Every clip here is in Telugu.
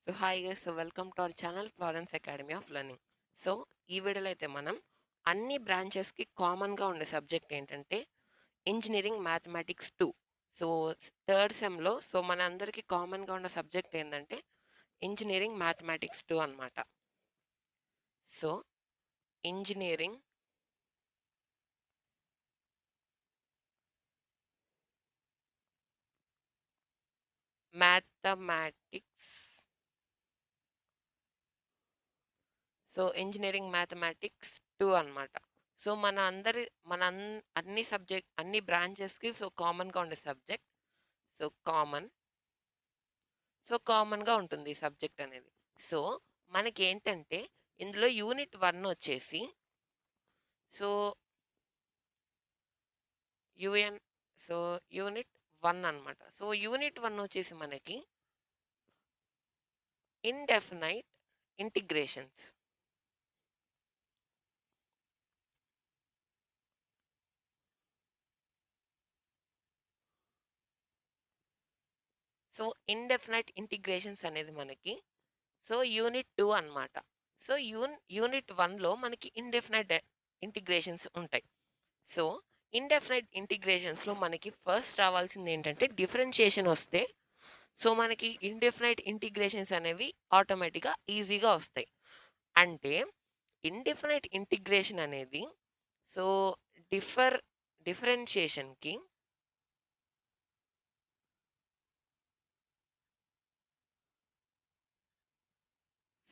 So hi guys, so welcome to our channel Florence academy of learning. So ఈ వీడియోలో అయితే మనం అన్ని బ్రాంచెస్కి కామన్గా ఉండే సబ్జెక్ట్ ఏంటంటే ఇంజనీరింగ్ మ్యాథమెటిక్స్ 2. సో థర్డ్ సెమ్లో సో మన అందరికీ కామన్గా ఉన్న సబ్జెక్ట్ ఏంటంటే ఇంజనీరింగ్ మ్యాథమెటిక్స్ 2 అనమాట. So engineering mathematics engineering mathematics 2 అనమాట. సో అన్ని బ్రాంచెస్కి సో కామన్గా ఉండే సబ్జెక్ట్. సో కామన్గా ఉంటుంది ఈ సబ్జెక్ట్ అనేది. సో మనకేంటంటే ఇందులో యూనిట్ 1 వచ్చేసి సో యూఎన్ సో యూనిట్ 1 అనమాట. సో యూనిట్ 1 వచ్చేసి మనకి indefinite integrations. So indefinite integrations అనేది మనకి సో యూనిట్ 2 అనమాట. సో యూనిట్ 1లో మనకి ఇండెఫినైట్ ఇంటిగ్రేషన్స్ ఉంటాయి. సో ఇండెఫినైట్ ఇంటిగ్రేషన్స్లో మనకి ఫస్ట్ రావాల్సింది ఏంటంటే డిఫరెన్షియేషన్ వస్తే సో మనకి ఇండెఫినైట్ ఇంటిగ్రేషన్స్ అనేవి ఆటోమేటిక్గా ఈజీగా వస్తాయి. అంటే ఇండెఫినైట్ ఇంటిగ్రేషన్ అనేది సో డిఫరెన్షియేషన్కి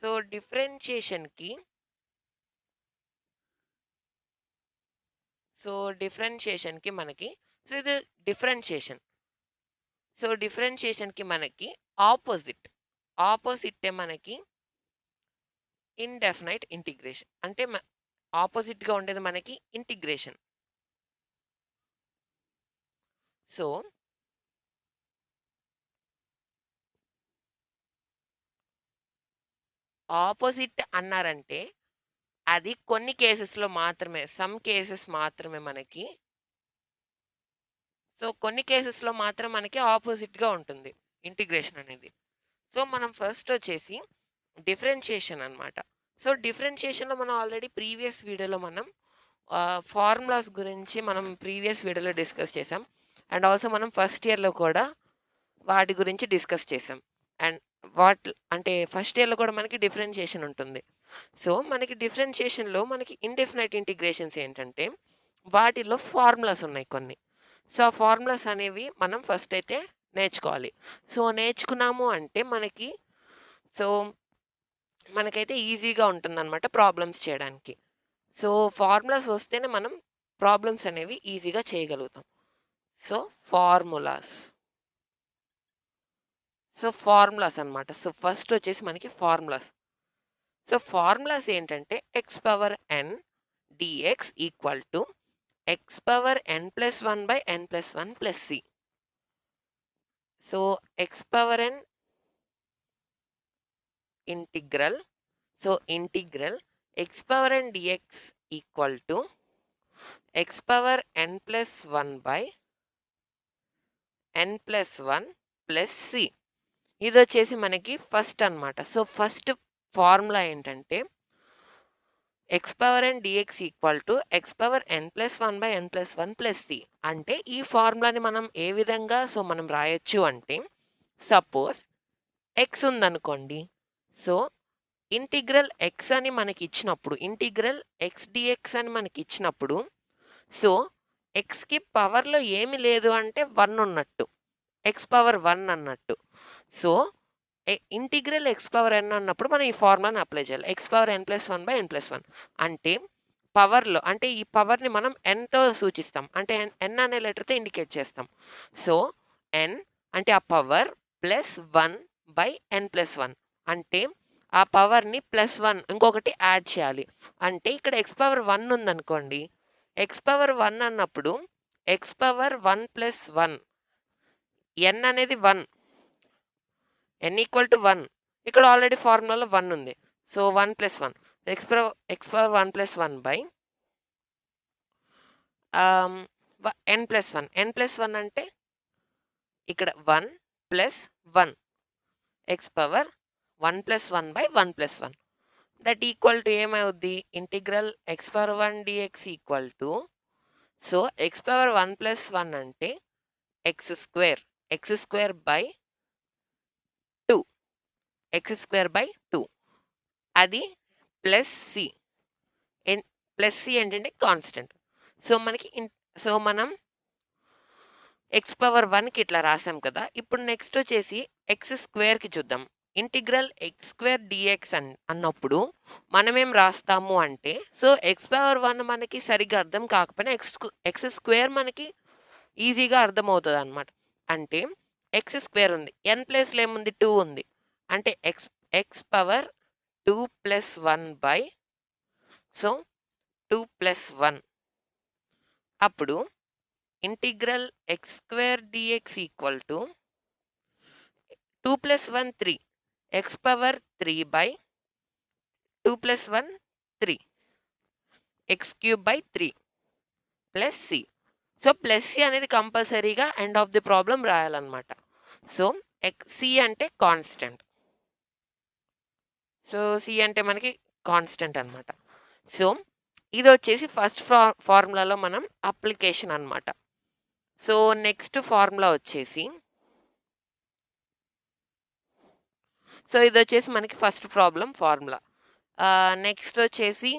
సో డిఫరెన్షియేషన్కి సో డిఫరెన్షియేషన్కి మనకి సో ఇది డిఫరెన్షియేషన్. సో డిఫరెన్షియేషన్కి మనకి ఆపోజిటే మనకి ఇండెఫినైట్ ఇంటిగ్రేషన్. అంటే ఆపోజిట్గా ఉండేది మనకి ఇంటిగ్రేషన్. సో ఆపోజిట్ అన్నారంటే అది కొన్ని కేసెస్‌లో మాత్రమే. సమ్ కేసెస్ మాత్రమే మనకి. సో కొన్ని కేసెస్‌లో మాత్రం మనకి ఆపోజిట్‌గా ఉంటుంది ఇంటిగ్రేషన్ అనేది. సో మనం ఫస్ట్ వచ్చేసి డిఫరెన్షియేషన్ అన్నమాట. సో డిఫరెన్షియేషన్‌లో మనం ఆల్రెడీ ప్రీవియస్ వీడియోలో మనం ఫార్ములాస్ గురించి మనం ప్రీవియస్ వీడియోలో డిస్కస్ చేసాం. అండ్ ఆల్సో మనం ఫస్ట్ ఇయర్‌లో కూడా వాటి గురించి డిస్కస్ చేసాం. అండ్ అంటే ఫస్ట్ ఇయర్‌లో కూడా మనకి డిఫరెన్షియేషన్ ఉంటుంది. సో మనకి డిఫరెన్షియేషన్‌లో మనకి ఇండెఫినైట్ ఇంటిగ్రేషన్స్ ఏంటంటే వాటిలో ఫార్ములాస్ ఉన్నాయి కొన్ని. సో ఆ ఫార్ములాస్ అనేవి మనం ఫస్ట్ అయితే నేర్చుకోవాలి. సో నేర్చుకున్నాము అంటే సో మనకైతే ఈజీగా ఉంటుందన్నమాట ప్రాబ్లమ్స్ చేయడానికి. సో ఫార్ములాస్ వస్తేనే మనం ప్రాబ్లమ్స్ అనేవి ఈజీగా చేయగలుగుతాం. సో ఫార్ములాస్ ఫార్ములాస్ అన్నమాట. సో ఫస్ట్ వచ్చేసి మనకి ఫార్ములాస్. సో ఫార్ములాస్ ఏంటంటే x power n dx equal to x power n plus 1 by n plus 1 plus c. So x power n integral integral x power n dx equal to x power n plus 1 by n plus 1 plus c. ఇది వచ్చేసి మనకి ఫస్ట్ అన్నమాట. సో ఫస్ట్ ఫార్ములా ఏంటంటే x power n dx equal to x power n plus 1 by n plus 1 plus c. అంటే ఈ ఫార్ములాని మనం ఏ విధంగా మనం రాయొచ్చు అంటే సపోజ్ x ఉందనుకోండి. సో ఇంటిగ్రల్ x అని మనకి ఇచ్చినప్పుడు ఇంటిగ్రల్ x dx అని మనకి ఇచ్చినప్పుడు సో xకి పవర్లో ఏమి లేదు అంటే 1 ఉన్నట్టు. x పవర్ 1 అన్నట్టు. So integral x power n అన్నప్పుడు మనం ఈ ఫార్ములాని అప్లై చేయాలి. x power n plus 1 by n plus 1 అంటే పవర్లో అంటే ఈ పవర్ని మనం nతో సూచిస్తాం. అంటే n అనే లెటర్తో ఇండికేట్ చేస్తాం. సో n అంటే ఆ power plus 1 by n plus 1 అంటే ఆ పవర్ని ప్లస్ 1 ఇంకొకటి యాడ్ చేయాలి. అంటే ఇక్కడ x పవర్ 1 ఉందనుకోండి. x పవర్ 1 అన్నప్పుడు x పవర్ 1 ప్లస్ 1 n అనేది 1 n ఈక్వల్ టు 1 ఇక్కడ ఆల్రెడీ ఫార్ములాలో 1 ఉంది. So 1 plus 1 x power 1 plus 1 by n plus 1 n plus 1 అంటే ఇక్కడ 1 plus 1 x power 1 + 1 / 1 + 1 that equal to ఏమవుద్ది integral x⁴1 dx equal to so x⁴1 + 1 అంటే x² బై 2 x² బై 2 అది ప్లస్ సి ప్లస్ సి ఏంటంటే కాన్స్టెంట్ సో మనకి సో మనం x⁴1కి ఇట్లా రాసాం కదా ఇప్పుడు నెక్స్ట్ వచ్చేసి x²కి చూద్దాం ఇంటిగ్రల్ x² dx అన్నప్పుడు మనమేం రాస్తాము అంటే సో x⁴1 మనకి సరిగ్గా అర్థం కాకపోయినా x² మనకి ఈజీగా అర్థమవుతుంది అనమాట అంటే x² ఉంది n ప్లేస్లో ఏముంది 2 ఉంది అంటే x⁴2 + 1 బై సో 2 + 1 అప్పుడు integral x² dx equal to 2 + 1 3 x⁴3 by 2 + 1 3 x³ / 3 plus C so plus C అనేది కంపల్సరీగా ఎండ్ ఆఫ్ ది ప్రాబ్లం రాయాలన్నమాట సో సి అంటే కాన్స్టెంట్ సో సి అంటే మనకి కాన్స్టెంట్ అనమాట సో ఇది వచ్చేసి ఫస్ట్ ఫార్ములాలో మనం అప్లికేషన్ అనమాట సో నెక్స్ట్ ఫార్ములా వచ్చేసి సో ఇది వచ్చేసి మనకి ఫస్ట్ ప్రాబ్లం ఫార్ములా నెక్స్ట్ వచ్చేసి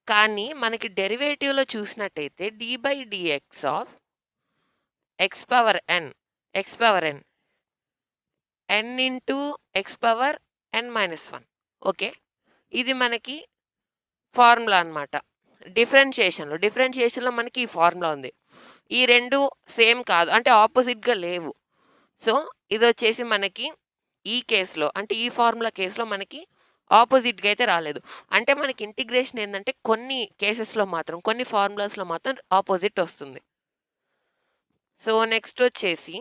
కానీ మనకి డెరివేటివ్లో చూసినట్టయితే d/dx of x⁴n n into x⁴n-1 okay ఇది మనకి ఫార్ములా అనమాట డిఫరెన్షియేషన్లో మనకి ఈ ఫార్ములా ఉంది ఈ రెండు సేమ్ కాదు అంటే ఆపోజిట్గా లేవు సో ఇది వచ్చేసి మనకి ఈ కేసులో అంటే ఈ ఫార్ములా కేసులో మనకి ఆపోజిట్గా అయితే రాలేదు అంటే మనకి ఇంటిగ్రేషన్ ఏంటంటే కొన్ని కేసెస్లో మాత్రం కొన్ని ఫార్ములాస్లో మాత్రం ఆపోజిట్ వస్తుంది సో నెక్స్ట్ వచ్చేసి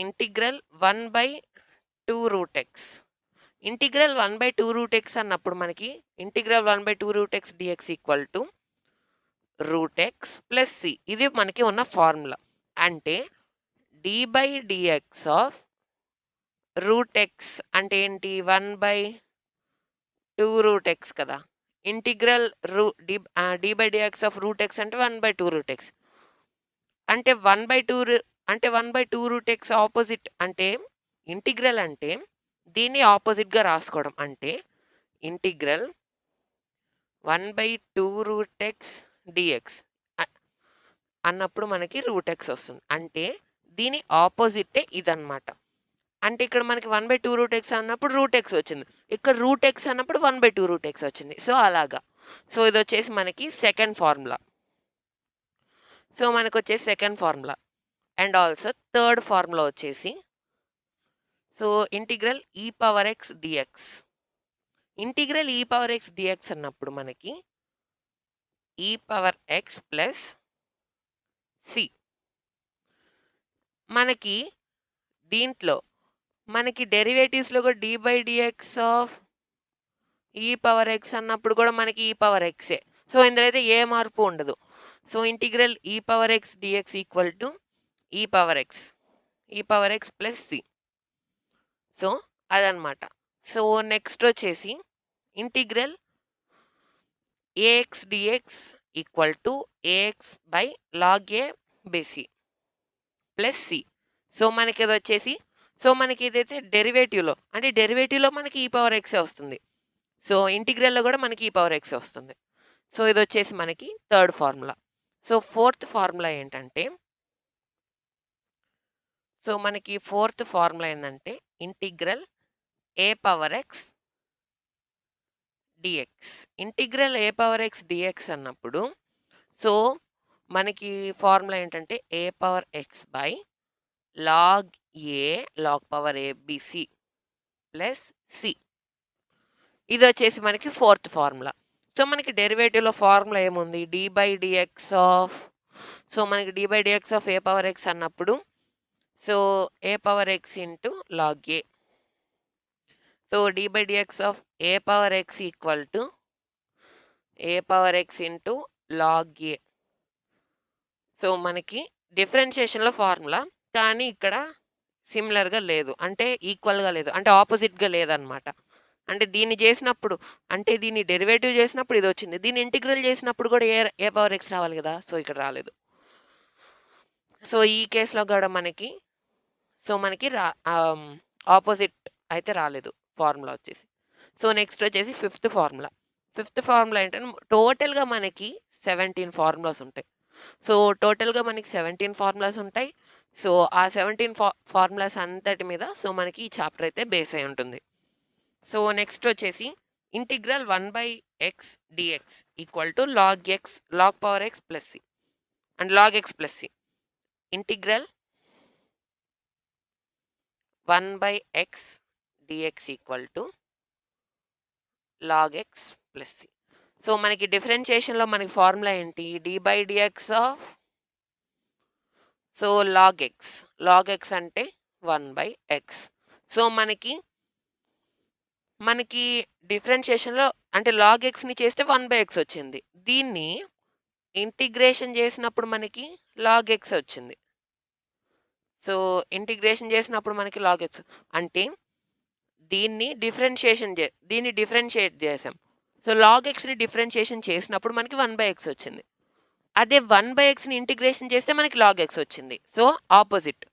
ఇంటిగ్రల్ 1/2√x ఇంటిగ్రల్ 1/2√x అన్నప్పుడు మనకి integral 1/2√x dx equal to √x + c ఇది మనకి ఉన్న ఫార్ములా అంటే d/dx ఆఫ్ √x అంటే ఏంటి 1/2√x కదా ఇంటిగ్రల్ d/dx ఆఫ్ √x అంటే 1/2√x అంటే 1/2√x ఆపోజిట్ అంటే ఇంటిగ్రల్ అంటే దీన్ని ఆపోజిట్గా రాసుకోవడం అంటే ఇంటిగ్రల్ 1/2√x dx అన్నప్పుడు మనకి √x వస్తుంది అంటే దీని ఆపోజిటే ఇదన్నమాట అంటే ఇక్కడ మనకి 1/2√x అన్నప్పుడు √x వచ్చింది ఇక్కడ √x అన్నప్పుడు 1/2√x వచ్చింది సో అలాగా సో ఇది వచ్చేసి మనకి సెకండ్ ఫార్ములా సో మనకు వచ్చేసి second formula and also third formula వచ్చేసి so integral e⁴x dx integral e⁴x dx అన్నప్పుడు మనకి e⁴x ప్లస్ c మనకి దీంట్లో మనకి డెరివేటివ్స్లో కూడా d/dx ఆఫ్ e⁴x అన్నప్పుడు కూడా మనకి e⁴xే సో ఇందులో అయితే ఏ మార్పు ఉండదు so integral e⁴x dx equal to e⁴x plus c so అదనమాట సో నెక్స్ట్ వచ్చేసి integral ax dx equal to ax/log a bc plus c so మనకి ఇది వచ్చేసి సో మనకి ఇదైతే డెరివేటివ్లో అంటే డెరివేటివ్లో మనకి e⁴x వస్తుంది సో ఇంటిగ్రల్లో కూడా మనకి e⁴x వస్తుంది సో ఇది వచ్చేసి మనకి third formula so fourth formula ఏంటంటే సో మనకి ఫోర్త్ ఫార్ములా ఏంటంటే integral a⁴x dx integral a⁴x dx అన్నప్పుడు సో మనకి ఫార్ములా ఏంటంటే a⁴x/log a/bc ప్లస్ c ఇది వచ్చేసి మనకి ఫోర్త్ ఫార్ములా సో మనకి డెరివేటివ్లో ఫార్ములా ఏముంది d/dx ఆఫ్ సో మనకి d/dx ఆఫ్ a⁴x అన్నప్పుడు so a⁴x into log a so d/dx of a⁴x equal to a⁴x into log a so మనకి డిఫరెన్షియేషన్లో ఫార్ములా కానీ ఇక్కడ సిమిలర్‌గా లేదు. అంటే ఈక్వల్‌గా లేదు. అంటే ఆపోజిట్‌గా లేదనమాట. అంటే దీన్ని చేసినప్పుడు అంటే దీన్ని డెరివేటివ్ చేసినప్పుడు ఇదొచ్చింది. దీన్ని ఇంటిగ్రల్ చేసినప్పుడు కూడా ఏ పవర్ ఎక్స్ రావాలి కదా! సో, ఇక్కడ రాలేదు. సో, ఈ కేస్‌లో కూడా మనకి మనకి ఆపోజిట్ అయితే రాలేదు ఫార్ములా వచ్చేసి. సో, నెక్స్ట్ వచ్చేసి ఫిఫ్త్ ఫార్ములా. ఫిఫ్త్ ఫార్ములా ఏంటంటే టోటల్‌గా మనకి 17 ఫార్ములాస్ ఉంటాయి. సో, టోటల్‌గా మనకి 17 ఫార్ములాస్ ఉంటాయి. సో, ఆ 17 ఫార్ములాస్ అంతటి మీద మనకి ఈ చాప్టర్ అయితే బేస్ అయి ఉంటుంది. సో, నెక్స్ట్ వచ్చేసి integral 1/x dx equal to log power x plus c and log x plus c. Integral 1/x dx equal to log x plus c. So, మనకి డిఫరెన్షియేషన్‌లో మనకి ఫార్ములా ఏంటి? d/dx of log x. log x అంటే 1/x. సో, మనకి డిఫరెన్షియేషన్‌లో అంటే log xని చేస్తే 1/x వచ్చింది. దీన్ని ఇంటిగ్రేషన్ చేసినప్పుడు మనకి log x వచ్చింది. సో, ఇంటిగ్రేషన్ చేసినప్పుడు మనకి log x అంటే దీన్ని డిఫరెన్షియేట్ చేసాం. సో, log xని డిఫరెన్షియేషన్ చేసినప్పుడు మనకి 1/x వచ్చింది. అదే 1/xని ఇంటిగ్రేషన్ చేస్తే మనకి log x వచ్చింది. So, opposite.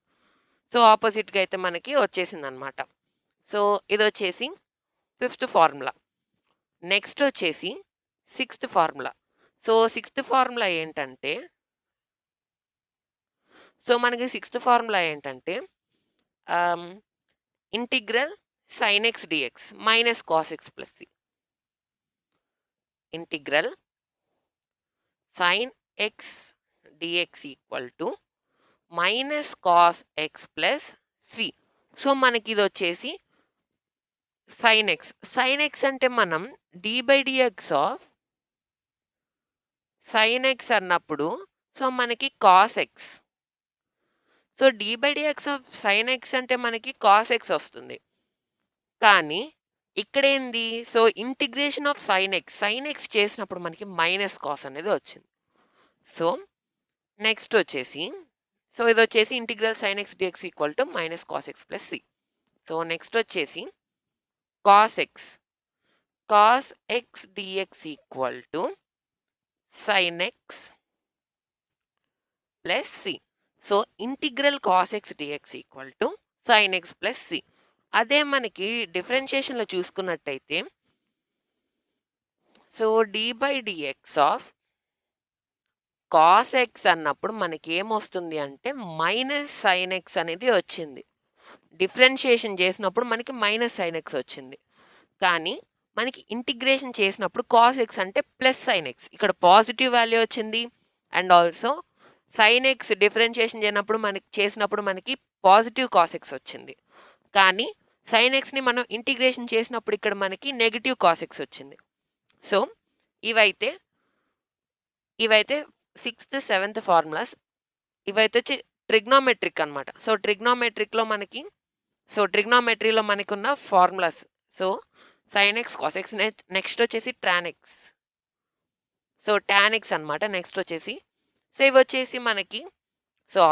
సో, ఆపోజిట్‌గా అయితే మనకి వచ్చేసిందనమాట. సో, ఇదొచ్చేసి ఫిఫ్త్ ఫార్ములా. నెక్స్ట్ వచ్చేసి sixth formula. So, sixth formula ఏంటంటే మనకి సిక్స్త్ ఫార్ములా ఏంటంటే integral sin x dx minus cos x plus c. Integral sin x dx equal to minus cos x plus c. So, మనకి ఇది వచ్చేసి sin x. sin x అంటే మనం d/dx ఆఫ్ sin x అన్నప్పుడు మనకి cos x. So, d/dx of sin x అంటే మనకి cos x వస్తుంది. కానీ ఇక్కడేంది? So, integration of sin x చేసినప్పుడు మనకి మైనస్ cos అనేది వచ్చింది. సో, నెక్స్ట్ వచ్చేసి ఇదొచ్చేసి integral sin x dx equal to minus cos x plus c. So, next వచ్చేసి cos x. cos x dx equal to sin x plus c. So, integral cos x dx equal to sin x plus c. అదే మనకి డిఫరెన్షియేషన్‌లో చూసుకున్నట్టయితే d/dx ఆఫ్ cos x అన్నప్పుడు మనకి ఏమొస్తుంది అంటే మైనస్ sin x అనేది వచ్చింది. డిఫరెన్షియేషన్ చేసినప్పుడు మనకి మైనస్ sin x వచ్చింది. కానీ మనకి ఇంటిగ్రేషన్ చేసినప్పుడు cos x అంటే ప్లస్ sin x. ఇక్కడ పాజిటివ్ వాల్యూ వచ్చింది. And also sin x differentiation చేసినప్పుడు మనకి పాజిటివ్ cos x వచ్చింది. కానీ sin xని మనం ఇంటిగ్రేషన్ చేసినప్పుడు ఇక్కడ మనకి నెగెటివ్ cos x వచ్చింది. సో, ఇవైతే సిక్స్త్, సెవెంత్ ఫార్ములాస్. ఇవైతే వచ్చి ట్రిగ్నోమెట్రిక్ అనమాట. సో, ట్రిగ్నోమెట్రీలో మనకున్న formulas. So, sin x, cos x next వచ్చేసి tan x. So, tan x అనమాట. నెక్స్ట్ వచ్చేసి ఇవి వచ్చేసి మనకి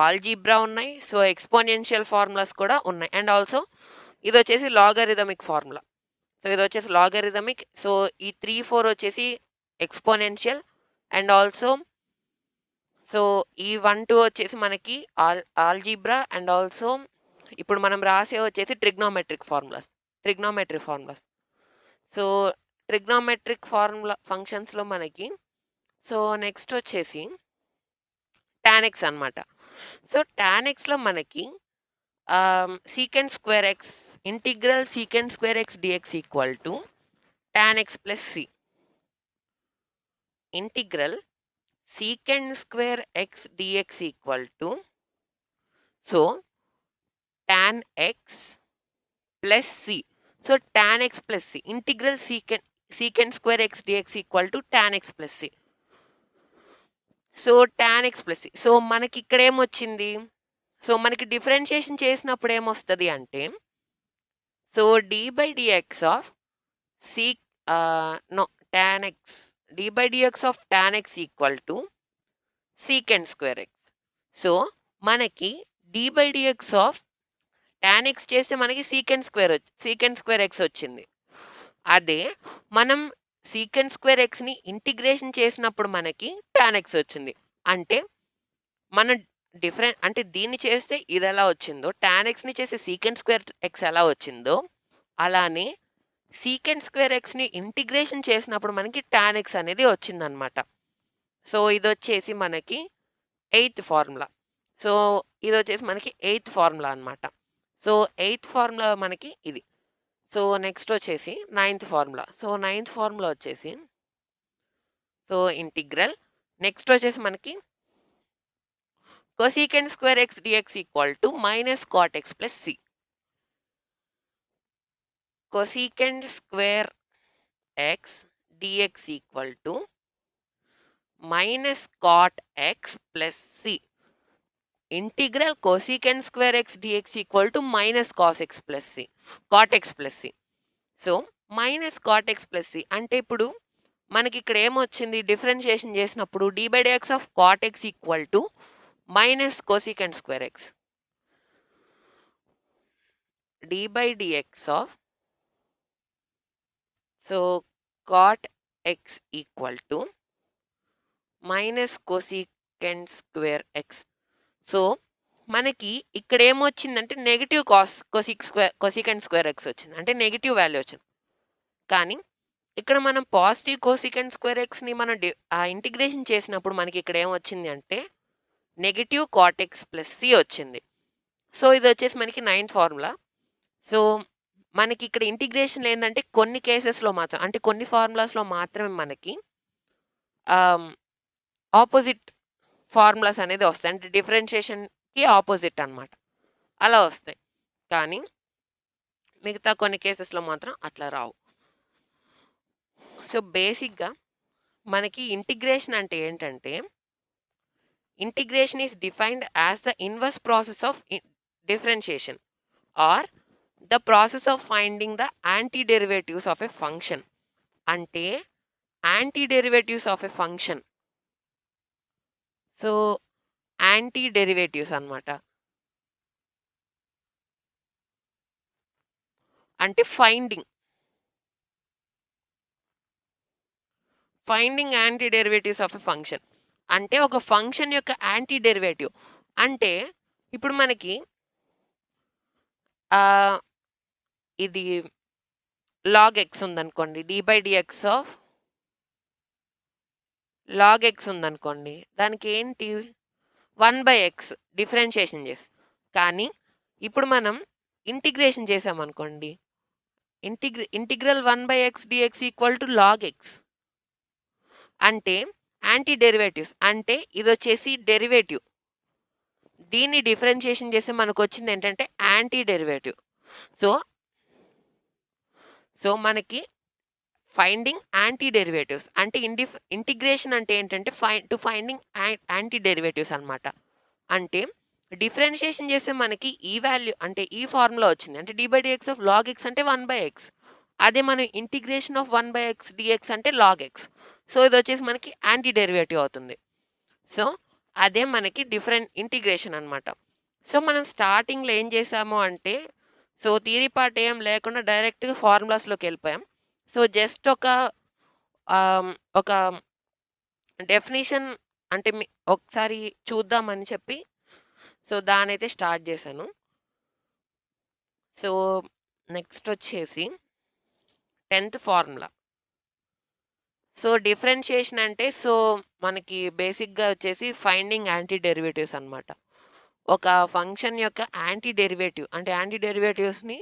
ఆల్జీబ్రా ఉన్నాయి. సో, ఎక్స్పోనెన్షియల్ ఫార్ములాస్ కూడా ఉన్నాయి. అండ్ ఆల్సో ఇదొచ్చేసి లాగరిథమిక్ ఫార్ములా. సో, ఇదొచ్చేసి లాగరిథమిక్. సో, ఈ 3, 4 వచ్చేసి ఎక్స్పోనెన్షియల్. అండ్ ఆల్సో ఈ 1, 2 వచ్చేసి మనకి ఆల్జీబ్రా. అండ్ ఆల్సో ఇప్పుడు మనం రాసే వచ్చేసి ట్రిగ్నోమెట్రిక్ ఫార్ములాస్. సో, ట్రిగ్నోమెట్రిక్ ఫంక్షన్స్‌లో మనకి నెక్స్ట్ వచ్చేసి tan x అనమాట. సో, tan xలో మనకి secant square x integral secant square x dx equal to tan x plus c. Integral secant square x dx equal to tan x plus c. So, tan x plus c. Integral secant square x dx equal to tan x plus c. So, tan x plus c. So, మనకి ఇక్కడ ఏమొచ్చింది? సో, మనకి డిఫరెన్షియేషన్ చేసినప్పుడు ఏమొస్తది అంటే d/dx of tan x. d/dx of tan x equal to secant square x. So, మనకి d/dx ఆఫ్ tan x చేస్తే మనకి సీకెండ్ స్క్వేర్ ఎక్స్ వచ్చింది. అదే మనం సీకెండ్ స్క్వేర్ ఎక్స్‌ని ఇంటిగ్రేషన్ చేసినప్పుడు మనకి tan x వచ్చింది. అంటే మన అంటే దీన్ని చేస్తే ఇదెలా వచ్చిందో, tan xని చేసి సీకెండ్ స్క్వేర్ ఎక్స్ ఎలా వచ్చిందో, అలానే సీకెండ్ స్క్వేర్ ఎక్స్‌ని ఇంటిగ్రేషన్ చేసినప్పుడు మనకి tan x అనేది వచ్చిందనమాట. సో, ఇదొచ్చేసి మనకి ఎయిత్ ఫార్ములా. సో, ఇదొచ్చేసి మనకి ఎయిత్ ఫార్ములా అనమాట. సో, ఎయిత్ ఫార్ములా మనకి ఇది. సో, నెక్స్ట్ వచ్చేసి ninth formula. So, ninth formula వచ్చేసి సో, ఇంటిగ్రల్ నెక్స్ట్ వచ్చేసి మనకి cosecant square x dx equal to minus cot x plus c. Cosecant square x dx equal to minus cot x plus c. Integral cosecant square x dx equal to minus cos x plus c. Cot x plus c. So minus cot x plus c అంటే ఇప్పుడు మనకి ఇక్కడ ఏమొచ్చింది డిఫరెన్షియేషన్ చేసినప్పుడు d by dx of cot x equal to minus cosecant square x. D by dx of so cot x equal to minus cosecant square x. So మనకి ఇక్కడ ఏమొచ్చిందంటే నెగిటివ్ కోసికెంట్ స్క్వేర్ ఎక్స్ వచ్చింది, అంటే నెగిటివ్ వాల్యూ వచ్చింది. కానీ ఇక్కడ మనం పాజిటివ్ కోసికెంట్ స్క్వేర్ ఎక్స్ని మనం ఇంటిగ్రేషన్ చేసినప్పుడు మనకి ఇక్కడ ఏమొచ్చింది అంటే negative cot x plus c వచ్చింది. సో ఇది వచ్చేసి మనకి నైన్త్ ఫార్ములా. సో మనకి ఇక్కడ ఇంటిగ్రేషన్ ఏంటంటే కొన్ని కేసెస్లో మాత్రం, అంటే కొన్ని ఫార్ములాస్లో మాత్రమే మనకి ఆపోజిట్ ఫార్ములాస్ అనేది వస్తాయి, అంటే డిఫరెన్షియేషన్కి ఆపోజిట్ అనమాట, అలా వస్తాయి. కానీ మిగతా కొన్ని కేసెస్లో మాత్రం అట్లా రావు. సో బేసిక్గా మనకి ఇంటిగ్రేషన్ అంటే ఏంటంటే, integration is defined as the inverse process of differentiation or the process of finding the anti derivatives of a function. అంటే anti derivatives of a function. So anti derivatives అనమాట, అంటే finding anti derivatives of a function. అంటే ఒక ఫంక్షన్ యొక్క యాంటీ డెరివేటివ్ అంటే ఇప్పుడు మనకి ఇది లాగ్ ఎక్స్ ఉందనుకోండి, d by dx of log x ఉందనుకోండి, దానికి ఏంటి 1/x డిఫరెన్షియేషన్ చేసి. కానీ ఇప్పుడు మనం ఇంటిగ్రేషన్ చేసామనుకోండి, integral 1/x dx equal to log x. అంటే యాంటీ డెరివేటివ్స్ అంటే ఇది వచ్చేసి డెరివేటివ్, దీన్ని డిఫరెన్షియేషన్ చేస్తే మనకు వచ్చింది ఏంటంటే యాంటీ డెరివేటివ్. సో మనకి ఫైండింగ్ యాంటీ డెరివేటివ్స్ అంటే ఇంటిగ్రేషన్ అంటే ఏంటంటే ఫైండింగ్ యాంటీ డెరివేటివ్స్ అనమాట. అంటే డిఫరెన్షియేషన్ చేస్తే మనకి ఈ వాల్యూ అంటే ఈ ఫార్ములా వచ్చింది, అంటే d by dx of log x అంటే 1/x. అదే మనం ఇంటిగ్రేషన్ ఆఫ్ 1/x dx అంటే లాగ్ ఎక్స్. సో ఇది వచ్చేసి మనకి యాంటీ డెరివేటివ్ అవుతుంది. సో అదే మనకి ఇంటిగ్రేషన్ అనమాట. సో మనం స్టార్టింగ్లో ఏం చేసాము అంటే, సో థియరీ పార్ట్ ఏం లేకుండా డైరెక్ట్గా ఫార్ములాస్లోకి వెళ్ళిపోయాం. సో జస్ట్ ఒక డెఫినేషన్ అంటే ఒకసారి చూద్దామని చెప్పి సో దానైతే స్టార్ట్ చేశాను. సో నెక్స్ట్ వచ్చేసి 10th ఫార్ములా. సో డిఫరెన్షియేషన్ అంటే సో మనకి బేసిక్గా వచ్చేసి ఫైండింగ్ యాంటీ డెరివేటివ్స్ అనమాట. ఒక ఫంక్షన్ యొక్క యాంటీ డెరివేటివ్ అంటే యాంటీ డెరివేటివ్స్ని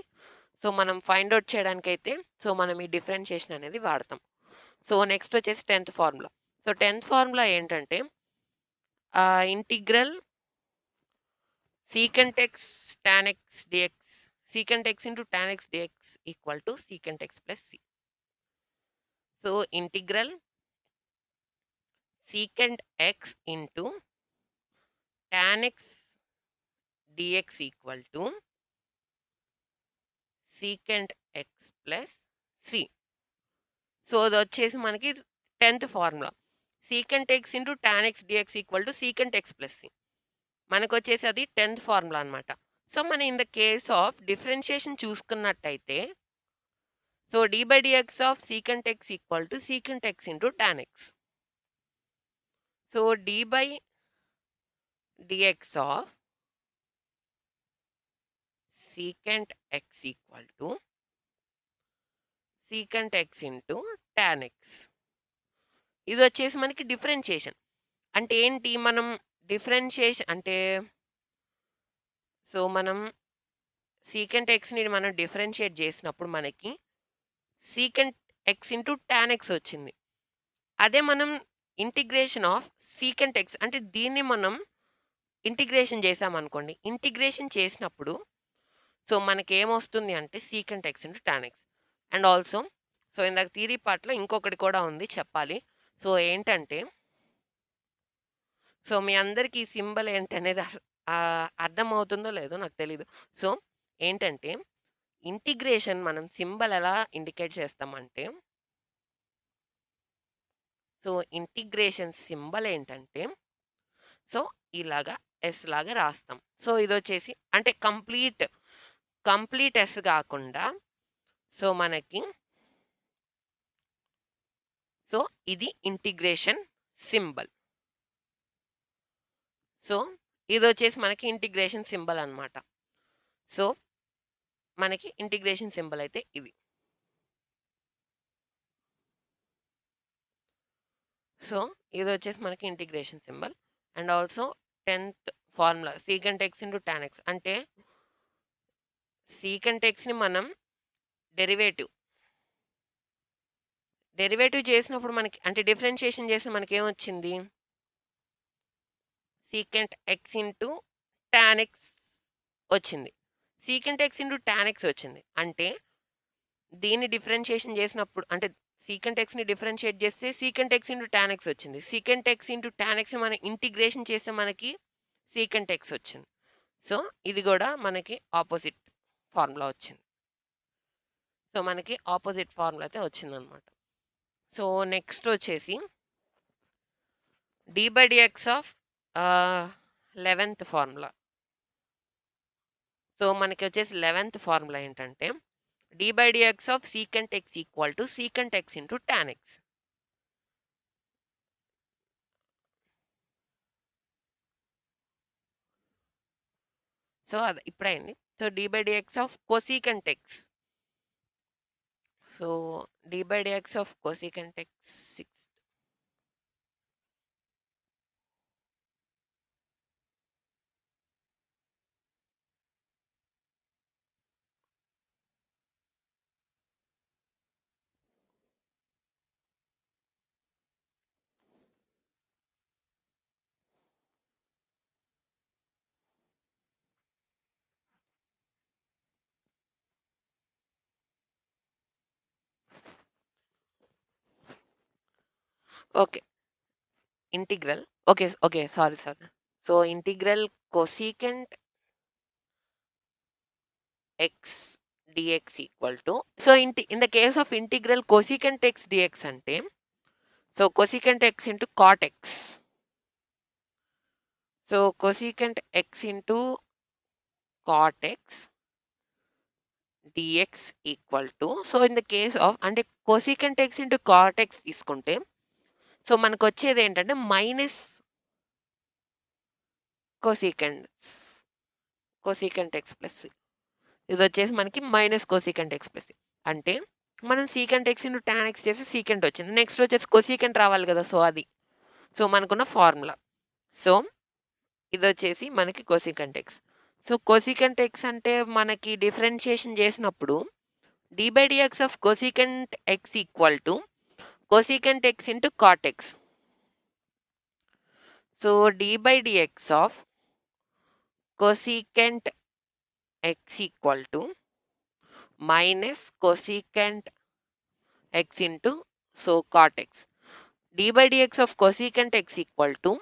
సో మనం ఫైండ్ అవుట్ చేయడానికైతే సో మనం ఈ డిఫరెన్షియేషన్ అనేది వాడతాం. సో నెక్స్ట్ వచ్చేసి 10th formula. So 10th formula ఏంటంటే integral secant x tan x dx, secant x into tan x dx equal to secant x plus c. So integral secant x into tan x dx equal to secant x plus c. So అది వచ్చేసి మనకి 10th formula. secant x into tan x dx equal to secant x plus c. మనకు వచ్చేసి అది 10th ఫార్ములా అనమాట. సో, మనం in the case of differentiation చూసుకున్నట్టయితే, so, dy by dx of secant x equal to secant x into tan x. So, d by dx of secant x equal to secant x into tan x. ఇది వచ్చేసి మనకి డిఫరెన్షియేషన్. అంటే ఏంటి? మనం డిఫరెన్షియేషన్ అంటే, సో, మనం secant xని మనం డిఫరెన్షియేట్ చేసినప్పుడు మనకి secant x into tan x వచ్చింది. అదే మనం ఇంటిగ్రేషన్ ఆఫ్ secant x అంటే దీన్ని మనం ఇంటిగ్రేషన్ చేసామనుకోండి. ఇంటిగ్రేషన్ చేసినప్పుడు సో, మనకేమొస్తుంది అంటే secant x into tan x. And also so, ఇందాక థియరీ పార్ట్‌లో ఇంకొకటి కూడా ఉంది చెప్పాలి. సో, ఏంటంటే, సో, మీ అందరికి ఈ సింబల్ ఏంటనేది అర్థమవుతుందో లేదో నాకు తెలీదు. సో, ఏంటంటే, ఇంటిగ్రేషన్ మనం సింబల్ ఎలా ఇండికేట్ చేస్తామంటే, సో, ఇంటిగ్రేషన్ సింబల్ ఏంటంటే, సో, ఇలాగా ఎస్ లాగా రాస్తాం. సో, ఇదొచ్చేసి అంటే కంప్లీట్ ఎస్ గాకుండా సో, మనకి సో, ఇది ఇంటిగ్రేషన్ సింబల్. సో, ఇదొచ్చేసి మనకి ఇంటిగ్రేషన్ సింబల్ అనమాట. సో, మనకి ఇంటిగ్రేషన్ సింబల్ అయితే ఇది. సో, ఇదొచ్చేసి మనకి integration symbol. And also 10th formula secant x into tan x అంటే secant xని మనం డెరివేటివ్ చేసినప్పుడు మనకి అంటే డిఫరెన్షియేషన్ చేస్తే మనకేమొచ్చింది? secant x into tan x వచ్చింది. secant x into tan x వచ్చింది. అంటే దీన్ని డిఫరెన్షియేషన్ చేసినప్పుడు అంటే secant xని డిఫరెన్షియేట్ చేస్తే secant x into tan x వచ్చింది. secant x into tan xని మనం ఇంటిగ్రేషన్ చేస్తే మనకి secant x వచ్చింది. సో, ఇది కూడా మనకి ఆపోజిట్ ఫార్ములా వచ్చింది. సో, మనకి ఆపోజిట్ ఫార్ములా అయితే వచ్చిందనమాట. సో, నెక్స్ట్ వచ్చేసి d by dx of 11th formula. So, మనకి వచ్చేసి 11th ఫార్ములా ఏంటంటే d by dx of secant x equal to secant x into tan x. So, అది ఇప్పుడైంది. So, d by dx of cosecant x. So, d by dx of cosecant x 6. Okay. Integral okay. Sorry. So, integral cosecant x dx equal to so, in the case of integral cosecant x dx అంటే so, cosecant x into cot x. So, cosecant x into cot x dx equal to so, in the case of అంటే cosecant x into cot x తీసుకుంటే సో, మనకొచ్చేది ఏంటంటే మైనస్ cosecant x ప్లస్ ఇదొచ్చేసి మనకి మైనస్ cosecant x ప్లస్ అంటే మనం secant x into tan x చేసి secant వచ్చింది. నెక్స్ట్ వచ్చేసి cosecant రావాలి కదా! సో, అది. సో, మనకున్న ఫార్ములా. సో, ఇదొచ్చేసి మనకి cosecant x. So, cosecant x అంటే మనకి డిఫరెన్షియేషన్ చేసినప్పుడు d by dx of cosecant x equal to cosecant x into cot x. So, d by dx of cosecant x equal to minus cosecant x into so cot x. d by dx of cosecant x equal to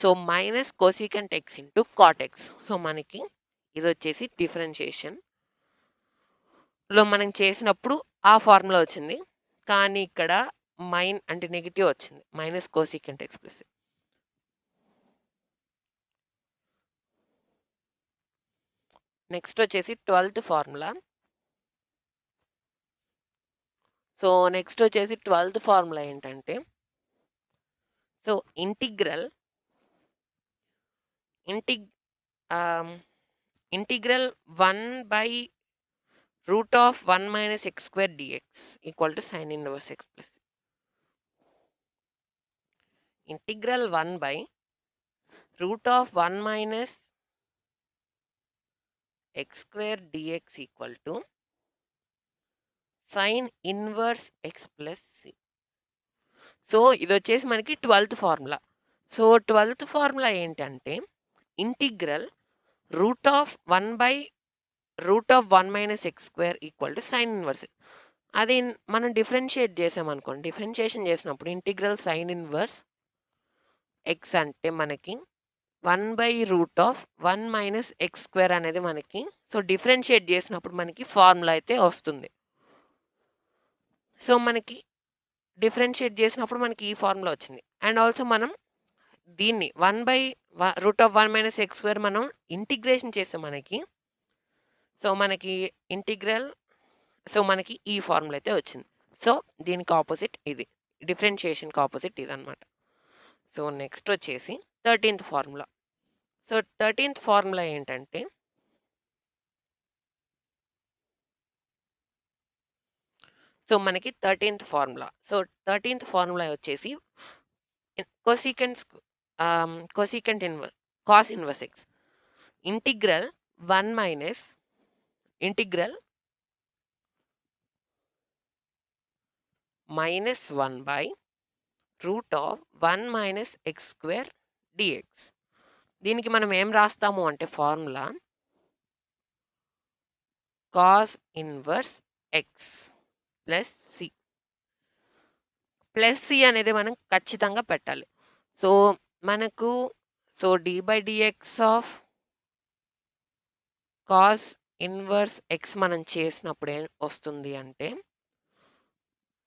so, minus cosecant x into cot x. So, మనకి ఇదొచ్చేసి డిఫరెన్షియేషన్‌లో మనం చేసినప్పుడు ఆ ఫార్ములా వచ్చింది. కానీ ఇక్కడ అంటే నెగెటివ్ వచ్చింది. Minus cosecant x plus. Next వచ్చేసి 12th ఫార్ములా. సో నెక్స్ట్ వచ్చేసి 12th ఫార్ములా ఏంటంటే, so integral integral 1/√(1 - x² dx) equal to sin inverse x plus integral 1/√(1 - x² dx equal to sin inverse x plus c. So ఇది వచ్చేసి మనకి 12th formula. So 12th formula ఏంటంటే, integral √(1/√(1 - x² equal to sin inverse. అది మనం డిఫరెన్షియేట్ చేసామనుకోండి, డిఫరెన్షియేషన్ చేసినప్పుడు ఇంటిగ్రల్ sin inverse x అంటే మనకి 1/√(1 - x² అనేది మనకి, సో డిఫరెన్షియేట్ చేసినప్పుడు మనకి ఫార్ములా అయితే వస్తుంది. సో మనకి డిఫరెన్షియేట్ చేసినప్పుడు మనకి ఈ ఫార్ములా వచ్చింది. అండ్ ఆల్సో మనం దీన్ని 1/√(1 - x² మనం ఇంటిగ్రేషన్ చేస్తే మనకి, సో మనకి ఇంటిగ్రల్, సో మనకి ఈ ఫార్ములా అయితే వచ్చింది. సో దీనికి ఆపోజిట్ ఇది, డిఫరెన్షియేషన్కి ఆపోజిట్ ఇదనమాట. సో నెక్స్ట్ వచ్చేసి 13th formula. So 13th formula ఏంటంటే, సో మనకి 13th formula. So 13th formula వచ్చేసి cosecant inverse cos inverse x integral 1 - integral -1/√(1 - x² dx. దీనికి మనం ఏం రాస్తాము అంటే formula cos inverse x plus C. Plus C అనేది మనం ఖచ్చితంగా పెట్టాలి. సో మనకు so d/dx of cos inverse x మనం చేసినప్పుడు ఏం వస్తుంది అంటే,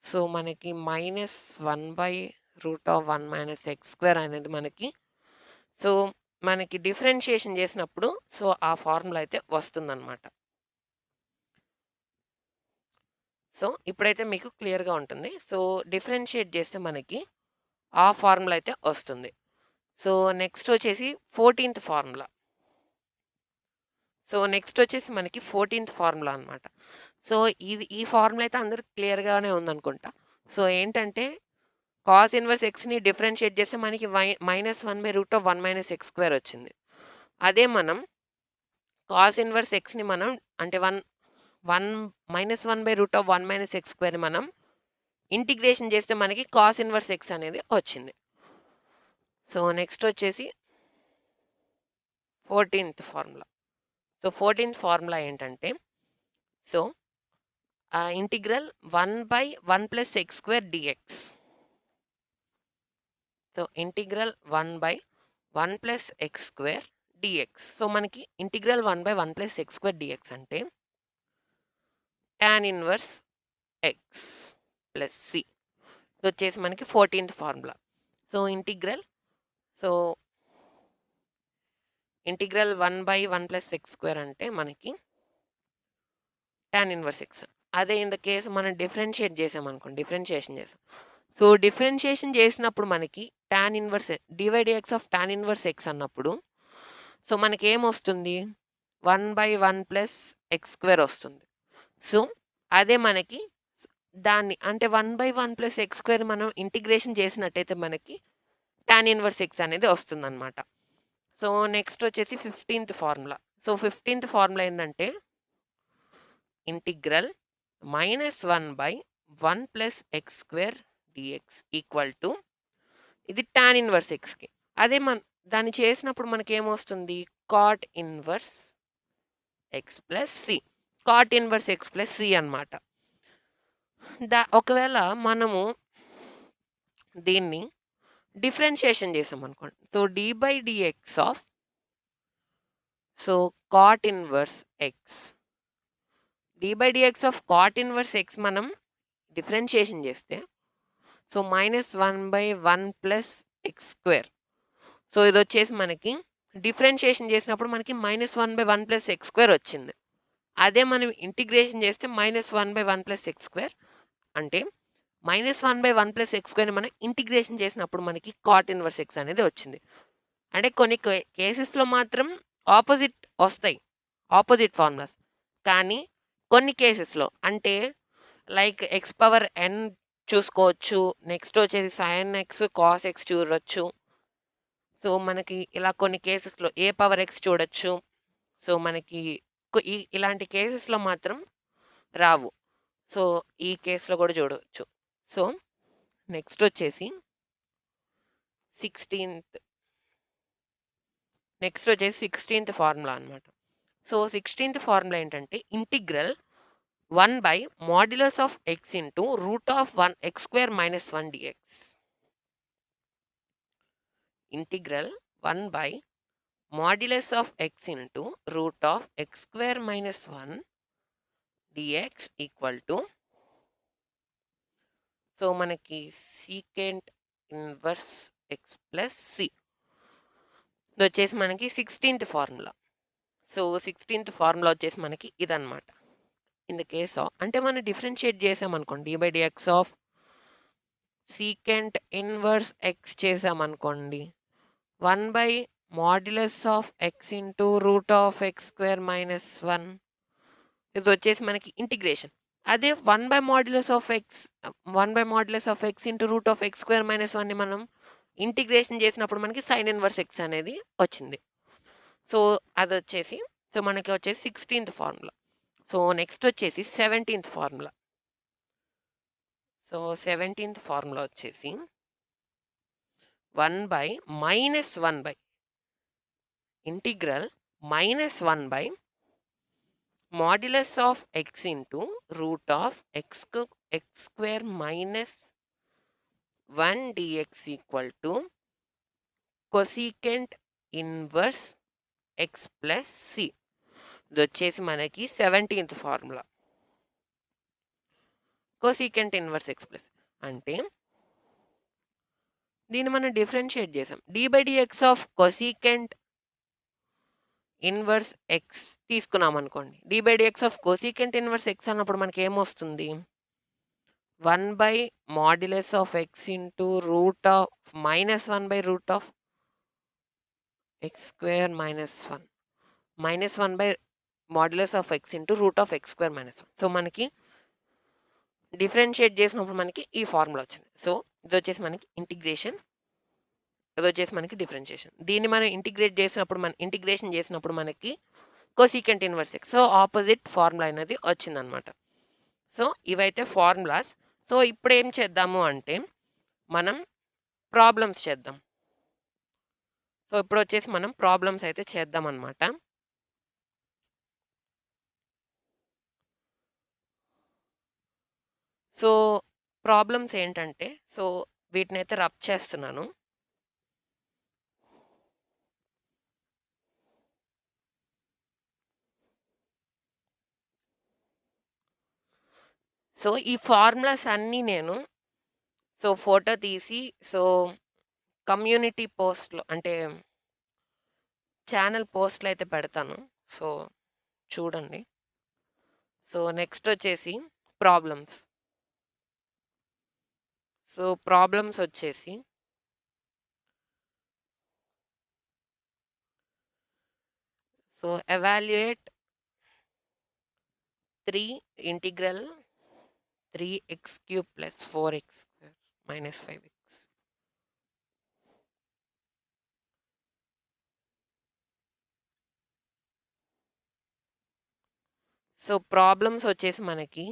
సో మనకి -1/√(1 - x² అనేది మనకి, సో మనకి డిఫరెన్షియేషన్ చేసినప్పుడు సో ఆ ఫార్ములా అయితే వస్తుందన్నమాట. సో ఇప్పుడైతే మీకు క్లియర్గా ఉంటుంది. సో డిఫరెన్షియేట్ చేస్తే మనకి ఆ ఫార్ములా అయితే వస్తుంది. సో నెక్స్ట్ వచ్చేసి 14th ఫార్ములా. సో నెక్స్ట్ వచ్చేసి మనకి 14th ఫార్ములా అనమాట. సో ఈ ఫార్ములా అయితే అందరికి క్లియర్గానే ఉందనుకుంటా. సో ఏంటంటే, కాస్ ఇన్వర్స్ ఎక్స్ని డిఫరెన్షియేట్ చేస్తే మనకి -1/√(1 - x² వచ్చింది. అదే మనం కాస్ ఇన్వర్స్ ఎక్స్ని మనం అంటే -1/√(1 - x² మనం ఇంటిగ్రేషన్ చేస్తే మనకి కాస్ ఇన్వర్స్ ఎక్స్ అనేది వచ్చింది. సో నెక్స్ట్ వచ్చేసి 14th formula. So 14th formula ఏంటంటే, so integral 1/1 + x² dx. So integral 1/1 + x² dx. So మనకి ఇంటిగ్రల్ 1/1 + x² dx అంటే tan inverse x plus C. ఇది వచ్చేసి మనకి 14th formula. So integral 1/1 + x² అంటే మనకి tan ఇన్వర్స్ x. అదే ఇన్ ద కేసు మనం డిఫరెన్షియేట్ చేసామనుకోండి, డిఫరెన్షియేషన్ చేసాం. సో డిఫరెన్షియేషన్ చేసినప్పుడు మనకి tan inverse d/dx of tan inverse x అన్నప్పుడు, సో మనకి ఏమొస్తుంది 1/1 + x² వస్తుంది. సో అదే మనకి దాన్ని అంటే 1/1 + x² మనం ఇంటిగ్రేషన్ చేసినట్టయితే మనకి tan ఇన్వర్స్ x అనేది వస్తుందన్నమాట. సో నెక్స్ట్ వచ్చేసి 15th formula. So 15th formula ఏంటంటే, integral -1/1 + x² dx equal to, ఇది tan ఇన్వర్స్ xకి. అదే దాన్ని చేసినప్పుడు మనకి ఏమొస్తుంది cot inverse x plus C. cot inverse x plus C అనమాట. ఒకవేళ మనము దీన్ని డిఫరెన్షియేషన్ చేసామనుకోండి, so d/dx of so cot inverse x, d/dx ఆఫ్ cot ఇన్వర్స్ x మనం డిఫరెన్షియేషన్ చేస్తే, సో -1/1 + x². సో ఇది వచ్చేసి మనకి డిఫరెన్షియేషన్ చేసినప్పుడు మనకి -1/1 + x² వచ్చింది. అదే మనం ఇంటిగ్రేషన్ చేస్తే -1/1 + x² అంటే -1/1 + x² మనం ఇంటిగ్రేషన్ చేసినప్పుడు మనకి కాట్ ఇన్వర్స్ x అనేది వచ్చింది. అంటే కొన్ని కేసెస్‌లో మాత్రం ఆపోజిట్ వస్తాయి. Opposite formulas. కానీ కొన్ని కేసెస్‌లో అంటే లైక్ x⁴n చూసుకోవచ్చు. నెక్స్ట్ వచ్చేసి sin x, cos x చూడొచ్చు. సో, మనకి ఇలా కొన్ని కేసెస్‌లో a⁴x చూడొచ్చు. సో, మనకి ఇలాంటి కేసెస్‌లో మాత్రం రావు. సో, ఈ కేస్‌లో కూడా చూడొచ్చు. సో, నెక్స్ట్ వచ్చేసి 16థ్ నెక్స్ట్ వచ్చేసి 16థ్ ఫార్ములా అన్నమాట. సో, 16థ్ ఫార్ములా ఏంటంటే integral 1/mod x into √1 x² - 1 dx. Integral 1/mod x into √x² - 1 dx equal to so, మనకి secant inverse x plus c. ఇదొచ్చేసి మనకి 16థ్ ఫార్ములా. సో, 16థ్ ఫార్ములా వచ్చేసి మనకి ఇదన్నమాట. ఇన్ ద కేస్ ఆఫ్ అంటే మనం డిఫరెన్షియేట్ చేసామనుకోండి d/dx of secant inverse x చేసామనుకోండి 1/mod x ఇంటూ √x² - 1 ఇది వచ్చేసి మనకి ఇంటిగ్రేషన్. అదే 1/mod x ఇంటూ √x² - 1ని మనం ఇంటిగ్రేషన్ చేసినప్పుడు మనకి sin ఇన్వర్స్ x అనేది వచ్చింది. సో, అదొచ్చేసి సో, మనకి వచ్చేసి 16థ్ ఫార్ములా. సో, నెక్స్ట్ వచ్చేసి 17థ్ ఫార్ములా. సో, 17థ్ ఫార్ములా వచ్చేసి 1/(-1/) integral -1/mod x into √x² - 1 dx equal to cosecant inverse x plus c. ఇదొచ్చేసి మనకి 17థ్ formula. Cosecant inverse x plus అంటే దీన్ని మనం డిఫరెన్షియేట్ చేసాం. d/dx of cosecant inverse x తీసుకున్నామనుకోండి. d/dx of cosecant inverse x అన్నప్పుడు మనకేమొస్తుంది? 1/mod x into -1/√x² - 1 -1/mod x into √x² - 1. So, మనకి డిఫరెన్షియేట్ చేసినప్పుడు మనకి ఈ ఫార్ములా వచ్చింది. సో, ఇదొచ్చేసి మనకి ఇంటిగ్రేషన్. ఇదొచ్చేసి మనకి డిఫరెన్షియేషన్. దీన్ని మనం ఇంటిగ్రేషన్ చేసినప్పుడు మనకి cosecant inverse x. So, opposite formula అనేది వచ్చిందనమాట. సో, ఇవైతే ఫార్ములాస్. సో, ఇప్పుడేం చేద్దాము అంటే మనం ప్రాబ్లమ్స్ చేద్దాం. సో, ఇప్పుడొచ్చేసి మనం ప్రాబ్లమ్స్ అయితే చేద్దామనమాట. సో, ప్రాబ్లమ్స్ ఏంటంటే సో, వీటినైతే రబ్ చేస్తున్నాను. సో, ఈ ఫార్ములాస్ అన్నీ నేను ఫోటో తీసి కమ్యూనిటీ పోస్ట్‌లో అంటే ఛానల్ పోస్ట్‌లో అయితే పెడతాను. సో, చూడండి. సో, నెక్స్ట్ వచ్చేసి ప్రాబ్లమ్స్. సో, ప్రాబ్లమ్స్ వచ్చేసి evaluate 3 integral 3x³ + 4x² - 5x. So, problems వచ్చేసి మనకి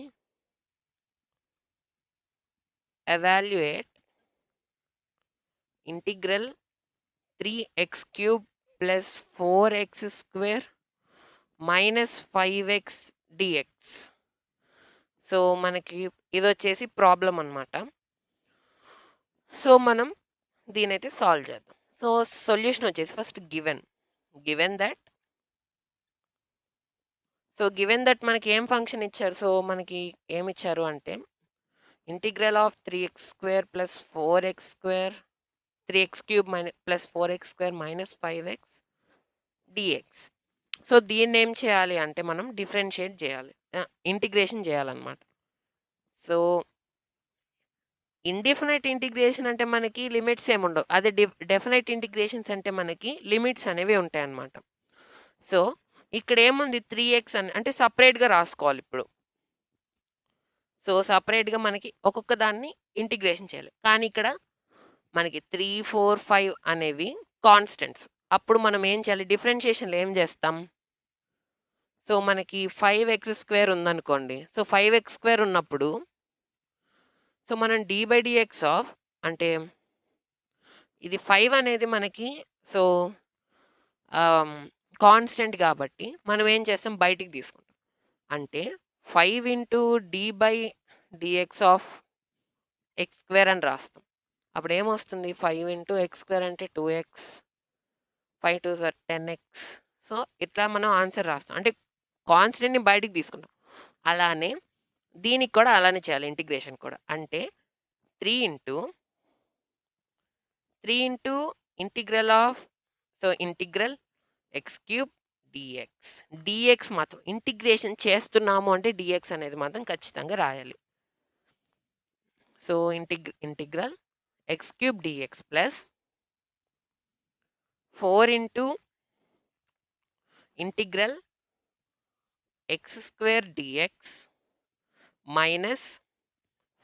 evaluate integral 3x³ + 4x² - 5x dx. So, మనకి ఇదొచ్చేసి ప్రాబ్లమ్ అనమాట. సో, మనం దీనైతే సాల్వ్ చేద్దాం. సో, సొల్యూషన్ వచ్చేసి ఫస్ట్ గివెన్ దట్ మనకి ఏం ఫంక్షన్ ఇచ్చారు? సో, మనకి ఏమిచ్చారు అంటే integral of 3x² + 4x² 3x³ + 4x² - 5x d x. So దీన్నేం చేయాలి అంటే మనం డిఫరెన్షియేట్ చేయాలి. ఇంటిగ్రేషన్ చేయాలన్నమాట. సో ఇండెఫినైట్ ఇంటిగ్రేషన్ అంటే మనకి లిమిట్స్ ఏముండవు. అదే డెఫినైట్ ఇంటిగ్రేషన్స్ అంటే మనకి లిమిట్స్ అనేవి ఉంటాయన్నమాట. సో ఇక్కడేముంది 3x అంటే సెపరేట్‌గా రాసుకోవాలి ఇప్పుడు. సో సెపరేట్‌గా మనకి ఒక్కొక్క దాన్ని ఇంటిగ్రేషన్ చేయాలి. కానీ ఇక్కడ మనకి 3, 4, 5 అనేవి కాన్స్టెంట్స్. అప్పుడు మనం ఏం చేయాలి? డిఫరెన్షియేషన్‌లో ఏం చేస్తాం? సో మనకి 5x² ఉందనుకోండి. సో 5x² ఉన్నప్పుడు సో మనం d/dx ఆఫ్ అంటే ఇది 5 అనేది మనకి సో కాన్స్టెంట్ కాబట్టి మనం ఏం చేస్తాం? బయటికి తీసుకుంటాం. అంటే 5 ఇంటూ d/dx ఆఫ్ x² అని రాస్తాం. అప్పుడు ఏమొస్తుంది? 5 ఇంటూ x² అంటే 2x. 5 2s are 10x. So ఇట్లా మనం ఆన్సర్ రాస్తాం. అంటే కాన్స్టెంట్‌ని బయటికి తీసుకుంటాం. అలానే దీనికి కూడా అలానే చేయాలి ఇంటిగ్రేషన్ కూడా. అంటే 3 into integral of so integral x³ dx. dx మాత్రం ఇంటిగ్రేషన్ చేస్తున్నాము అంటే dx అనేది మాత్రం ఖచ్చితంగా రాయాలి. So integral x³ dx plus 4 into integral x² dx minus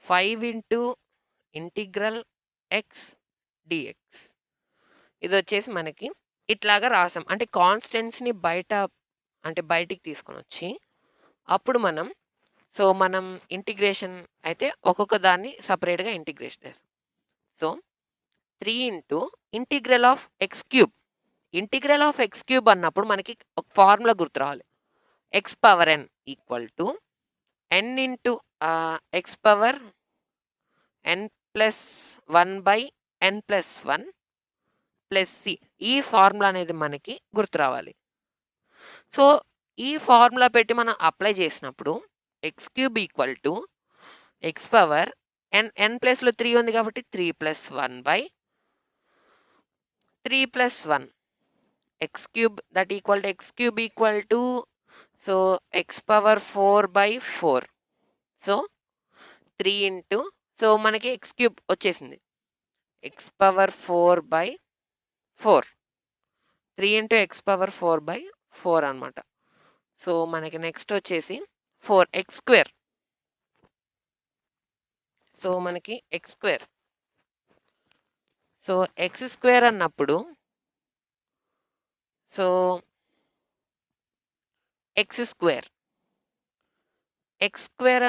5 into integral x dx. ఇదొచ్చేసి మనకి ఇట్లాగా రాసాం. అంటే కాన్స్టెంట్స్‌ని బయటికి తీసుకొనొచ్చి అప్పుడు మనం సో మనం ఇంటిగ్రేషన్ అయితే ఒక్కొక్క దాన్ని సెపరేట్‌గా ఇంటిగ్రేషన్ చేస్తాం. So 3 into integral of x³. Integral of x³ అన్నప్పుడు మనకి ఒక ఫార్ములా గుర్తు రావాలి. x power n equal to n into x power n plus 1/n+1 plus c. ఈ ఫార్ములా అనేది మనకి గుర్తు రావాలి. సో ఈ ఫార్ములా పెట్టి మనం అప్లై చేసినప్పుడు x³ equal to x power n ప్లస్‌లో 3 ఉంది కాబట్టి 3+1 x³ that equal to x³ equal to so x power 4/4. So 3 into so మనకి x³ వచ్చేసింది. x power 4/4. 3 into x power 4/4 అనమాట. సో మనకి నెక్స్ట్ వచ్చేసి 4x². సో మనకి x². సో x² అన్నప్పుడు సో x²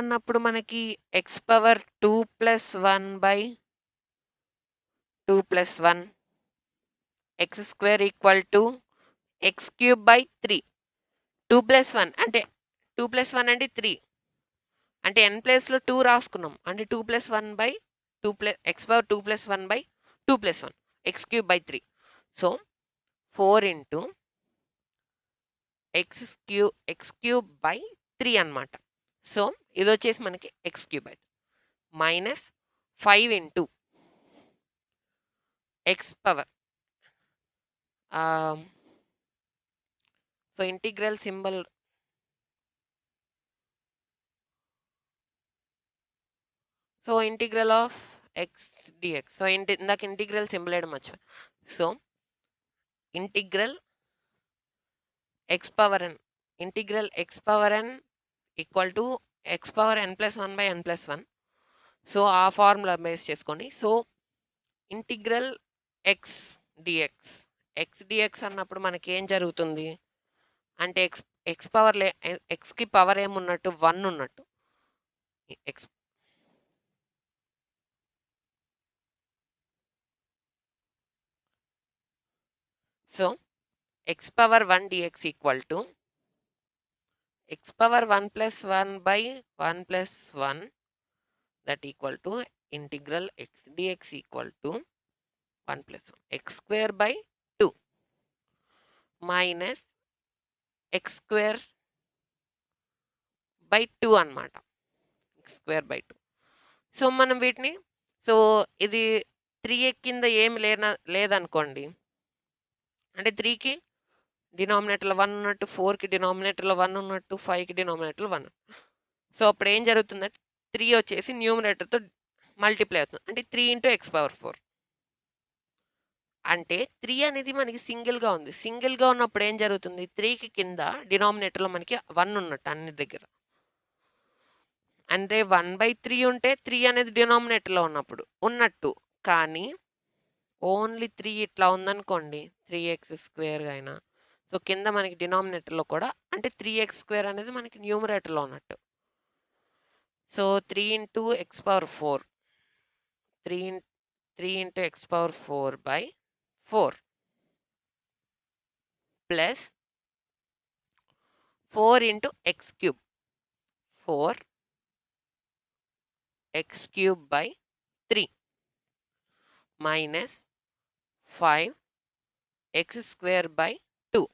అన్నప్పుడు మనకి x power 2+1/2+1 x² equal to x³/3. 2+1 అంటే 2+1 అంటే 3. అంటే n ప్లేస్‌లో 2 రాసుకున్నాం. అంటే 2+1/2 x power 2+1/2+1 x³/3. So 4 into x³ అన్నమాట. సో ఇదొచ్చేసి మనకి x³ minus 5 into x power so integral symbol so integral of x dx. So ఇందాక ఇంటిగ్రల్ సింబల్ వేయడం మర్చిపోయా. So integral x power n integral x power n equal to x power n+1/n+1. So ఆ ఫార్ములా బేస్ చేసుకోండి. సో ఇంటిగ్రల్ x dx అన్నప్పుడు మనకి ఏం జరుగుతుంది అంటే xకి పవర్ ఏమున్నట్టు 1 ఉన్నట్టు. x so x power 1 dx equal to x power 1+1/1+1 that equal to integral x dx equal to 1+1 x²/2 minus x²/2 అన్నమాట. x²/2. సో మనం వీటిని సో ఇది 3 కింద ఏమి లేదనుకోండి. అంటే 3కి డినామినేటర్‌లో 1 ఉన్నట్టు 4కి డినామినేటర్‌లో 1 ఉన్నట్టు 5కి డినామినేటర్‌లో 1. సో, అప్పుడు ఏం జరుగుతుందంటే 3 వచ్చేసి న్యూమరేటర్‌తో మల్టిప్లై అవుతుంది. అంటే 3 ఇంటూ ఎక్స్ పవర్ 4. అంటే 3 అనేది మనకి సింగిల్‌గా ఉంది. సింగిల్‌గా ఉన్నప్పుడు ఏం జరుగుతుంది? 3కి కింద డినామినేటర్‌లో మనకి 1 ఉన్నట్టు అన్ని దగ్గర. అంటే 1/3 ఉంటే 3 అనేది డినామినేటర్‌లో ఉన్నట్టు. కానీ ఓన్లీ 3 ఇట్లా ఉందనుకోండి. 3x స్క్వేర్ అయినా. సో, కింద మనకి డినామినేటర్‌లో కూడా అంటే 3x స్క్వేర్ అనేది మనకి న్యూమరేటర్‌లో ఉన్నట్టు. So, 3 into X power 4. 3 into X power 4/4 plus 4 into X cube. 4 X cube by 3 minus 5 x square by 2.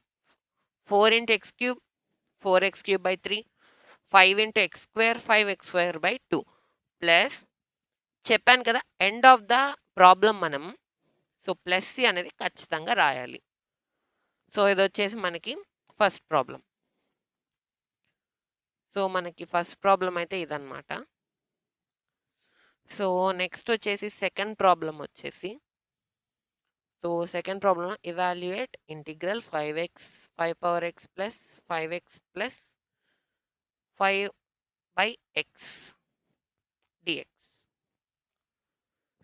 4 into X cube 4x cube by 3. 5 into x square 5x square by 2 plus చెప్పాను కదా ఎండ్ ఆఫ్ ద ప్రాబ్లం మనం సో ప్లస్ సి అనేది ఖచ్చితంగా రాయాలి. సో ఇది వచ్చేసి మనకి ఫస్ట్ ప్రాబ్లం. సో మనకి ఫస్ట్ ప్రాబ్లం అయితే ఇదన్నమాట. సో నెక్స్ట్ వచ్చేసి సెకండ్ ప్రాబ్లం వచ్చేసి so second problem evaluate integral 5x 5 power x plus 5x plus 5/x dx.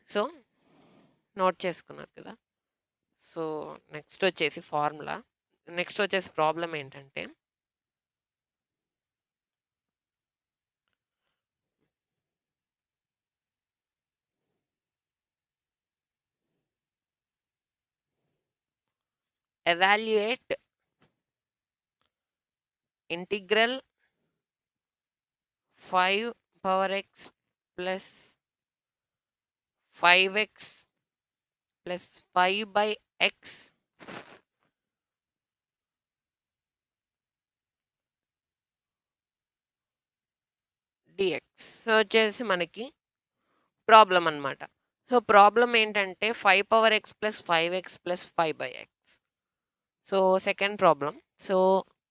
So note చేసుకున్నారు కదా. సో నెక్స్ట్ వచ్చేసి ఫార్ములా. నెక్స్ట్ వచ్చేసి ప్రాబ్లం ఏంటంటే evaluate integral 5 power x plus 5x plus 5/x dx. So వచ్చేసి మనకి ప్రాబ్లం అన్నమాట. సో ప్రాబ్లం ఏంటంటే 5 power x plus 5x plus 5/x. So second problem. So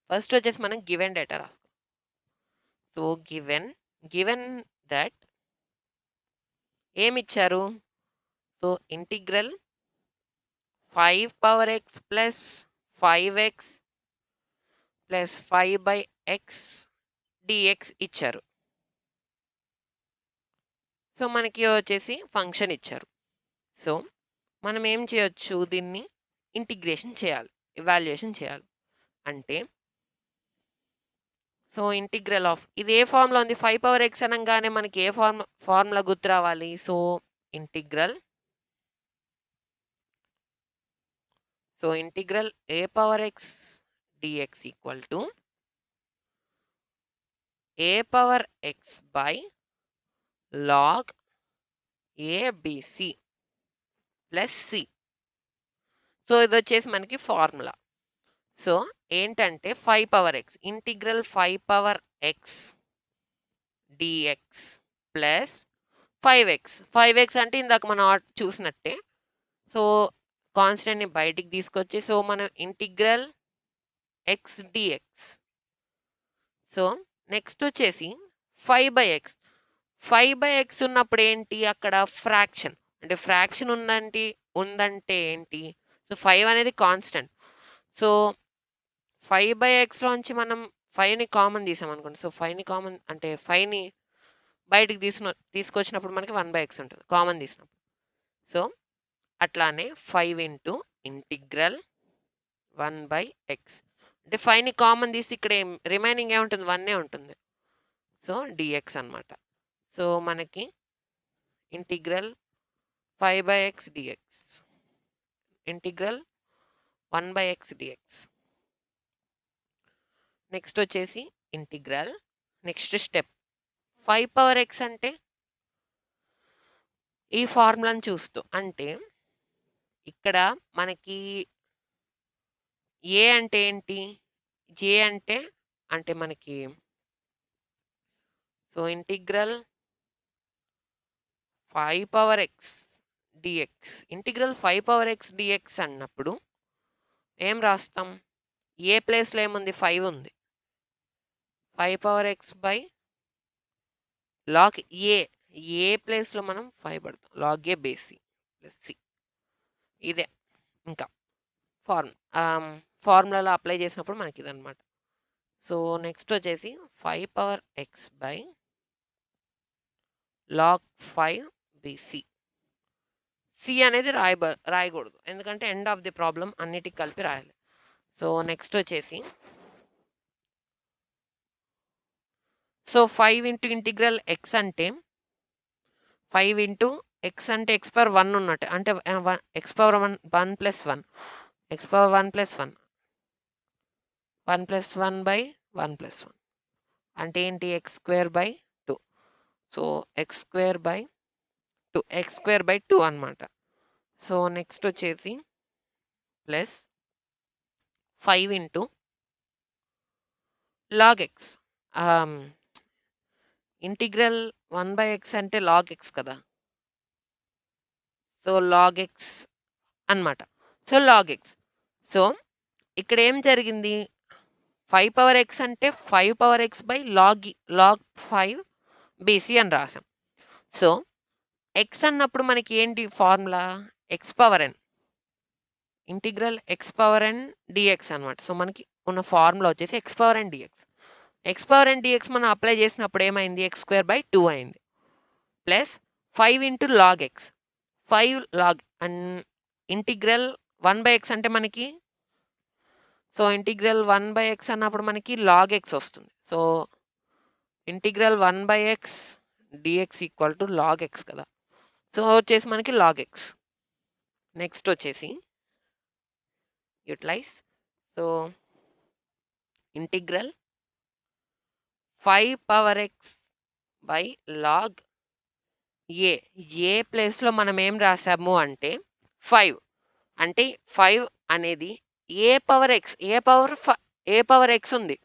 first వచ్చేసి మనం గివెన్ డేటా రాస్తాం. సో గివెన్ దట్ ఏమిచ్చారు? So integral 5 power x plus 5x plus 5/x dx ఇచ్చారు. సో మనకి వచ్చేసి ఫంక్షన్ ఇచ్చారు. సో మనం ఏం చేయొచ్చు? దీన్ని ఇంటిగ్రేషన్ చేయాలి, ఇవాల్యుయేషన్ చేయాలి. అంటే సో ఇంటిగ్రల్ ఆఫ్ ఇది ఏ ఫార్ములా ఉంది? 5 పవర్ x అనగానే మనకి ఏ ఫార్ములా గుర్తు రావాలి? So integral a power x dx equal to a power x by log abc plus C. So ఇది వచ్చేసి మనకి ఫార్ములా. సో ఏంటంటే 5 power x integral 5 power x dx plus 5x అంటే ఇందాక మనం చూసినట్టే. సో కాన్స్టెంట్ని బయటికి తీసుకొచ్చి సో మనం integral x dx. So next వచ్చేసి 5/x. 5/x ఉన్నప్పుడు ఏంటి? అక్కడ ఫ్రాక్షన్. అంటే ఫ్రాక్షన్ ఉందంటే ఏంటి? సో 5 అనేది కాన్స్టెంట్. సో 5/xలోంచి మనం 5ని కామన్ తీసామనుకోండి. సో 5ని కామన్ అంటే 5ని బయటికి తీసుకొచ్చినప్పుడు మనకి 1/x ఉంటుంది కామన్ తీసినప్పుడు. సో అట్లానే 5 ఇంటూ ఇంటిగ్రల్ 1/x. అంటే 5ని కామన్ తీసి ఇక్కడ రిమైనింగ్ ఏముంటుంది? 1 ఉంటుంది. సో dx అనమాట. సో మనకి integral 5/x dx integral 1/x dx. Next వచ్చేసి integral next step 5 power x అంటే ఈ ఫార్ములాను చూస్తూ అంటే ఇక్కడ మనకి ఏ అంటే ఏంటి? జే అంటే మనకి so integral 5 power x dx integral 5 power x dx అన్నప్పుడు ఏం రాస్తాం? ఏ ప్లేస్‌లో ఏముంది 5 ఉంది. 5 power x by log a. A ప్లేస్‌లో మనం 5 పెడతాం. లాగ్ ఏ బేస్ సి ప్లస్ సి. ఇదే ఇంకా ఫార్మ్ ఆహ్, ఫార్ములాలో అప్లై చేసినప్పుడు మనకిదనమాట. సో, నెక్స్ట్ వచ్చేసి 5 power x by log 5 BC. C అనేది రాయకూడదు. ఎందుకంటే ఎండ్ ఆఫ్ ది ప్రాబ్లమ్ అన్నిటికి కలిపి రాయాలి. సో, నెక్స్ట్ వచ్చేసి 5 ఇంటూ ఇంటిగ్రల్ ఎక్స్ అంటే 5 ఇంటూ ఎక్స్ అంటే ఎక్స్ పవర్ 1 ఉన్నట్టు. అంటే x power 1 plus 1 x power 1 plus 1 1 plus 1 by 1 plus 1 అంటే ఏంటి x square by 2. So, x square by 2 x square by 2 అనమాట. సో, నెక్స్ట్ వచ్చేసి plus 5 into log x. Integral 1 by x అంటే లాగ్ ఎక్స్ కదా! సో, లాగ్ ఎక్స్ అనమాట. So, log x. సో, ఇక్కడ ఏం జరిగింది? 5 పవర్ ఎక్స్ అంటే 5 power x by log 5 BC అని రాసాం. సో, ఎక్స్ అన్నప్పుడు మనకి ఏంటి formula? X power n. Integral x power n dx అనమాట. సో, మనకి ఉన్న ఫార్ములా వచ్చేసి x power n dx. X power n dx మనం అప్లై చేసినప్పుడు ఏమైంది? ఎక్స్ స్క్వేర్ బై 2 అయింది. Plus 5 into log x. 5 log integral 1 by x అంటే మనకి సో, ఇంటిగ్రల్ 1 బై ఎక్స్ అన్నప్పుడు మనకి లాగ్ ఎక్స్ వస్తుంది. So, integral 1 by x d x equal to log x కదా! సో, వచ్చేసి మనకి లాగ్ ఎక్స్. నెక్స్ట్ వచ్చేసి utilize. So, integral 5 power x by log a. A ప్లేస్‌లో మనం ఏం రాసాము అంటే 5. అంటే 5 అనేది a power x. A power x ఉంది.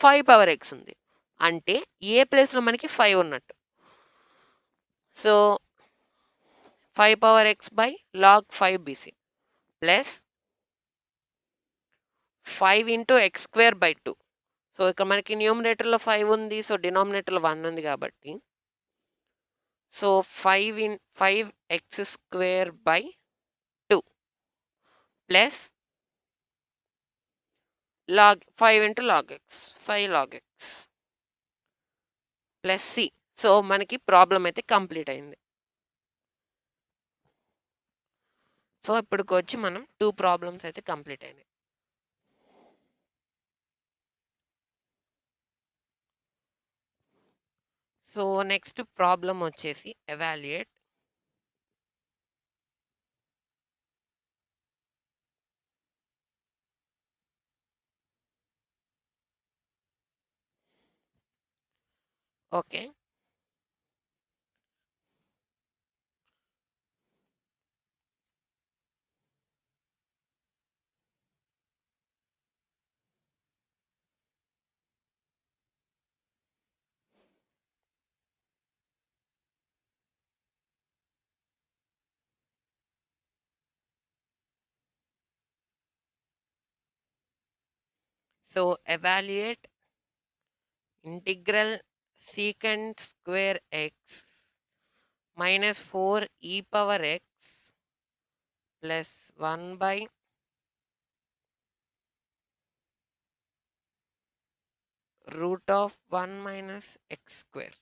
5 పవర్ ఎక్స్ ఉంది. అంటే ఏ ప్లేస్‌లో మనకి 5 ఉన్నట్టు. So, 5 power x by log 5 BC plus 5 into x square by 2. So, ఇక్కడ మనకి న్యూమరేటర్‌లో 5 ఉంది. సో, డినామినేటర్‌లో 1 ఉంది కాబట్టి so, 5 x square by 2 plus log 5 into log x 5 log x plus C. So, మనకి ప్రాబ్లమ్ అయితే కంప్లీట్ అయింది. సో, ఇప్పటికొచ్చి మనం 2 ప్రాబ్లమ్స్ అయితే కంప్లీట్ అయినాయి. సో, నెక్స్ట్ ప్రాబ్లమ్ వచ్చేసి evaluate okay. So, evaluate integral secant square x minus 4 e power x plus 1 by root of 1 minus x square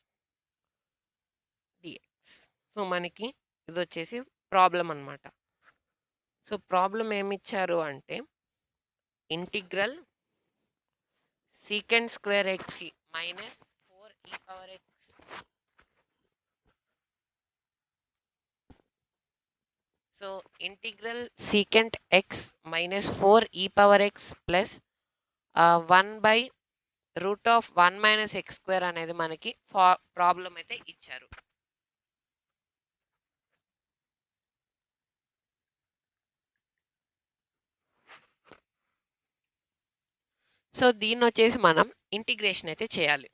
dx. So, మనకి ఇది వచ్చేసి ప్రాబ్లం అనమాట. సో, ప్రాబ్లం ఏమిచ్చారు అంటే integral secant square x minus 4 e power x so, integral secant x minus 4 e power x plus 1 by route of 1 minus x square అనేది మనకి ప్రాబ్లం అయితే ఇచ్చారు. సో, దీన్ని వచ్చేసి మనం ఇంటిగ్రేషన్ అయితే చేయాలి.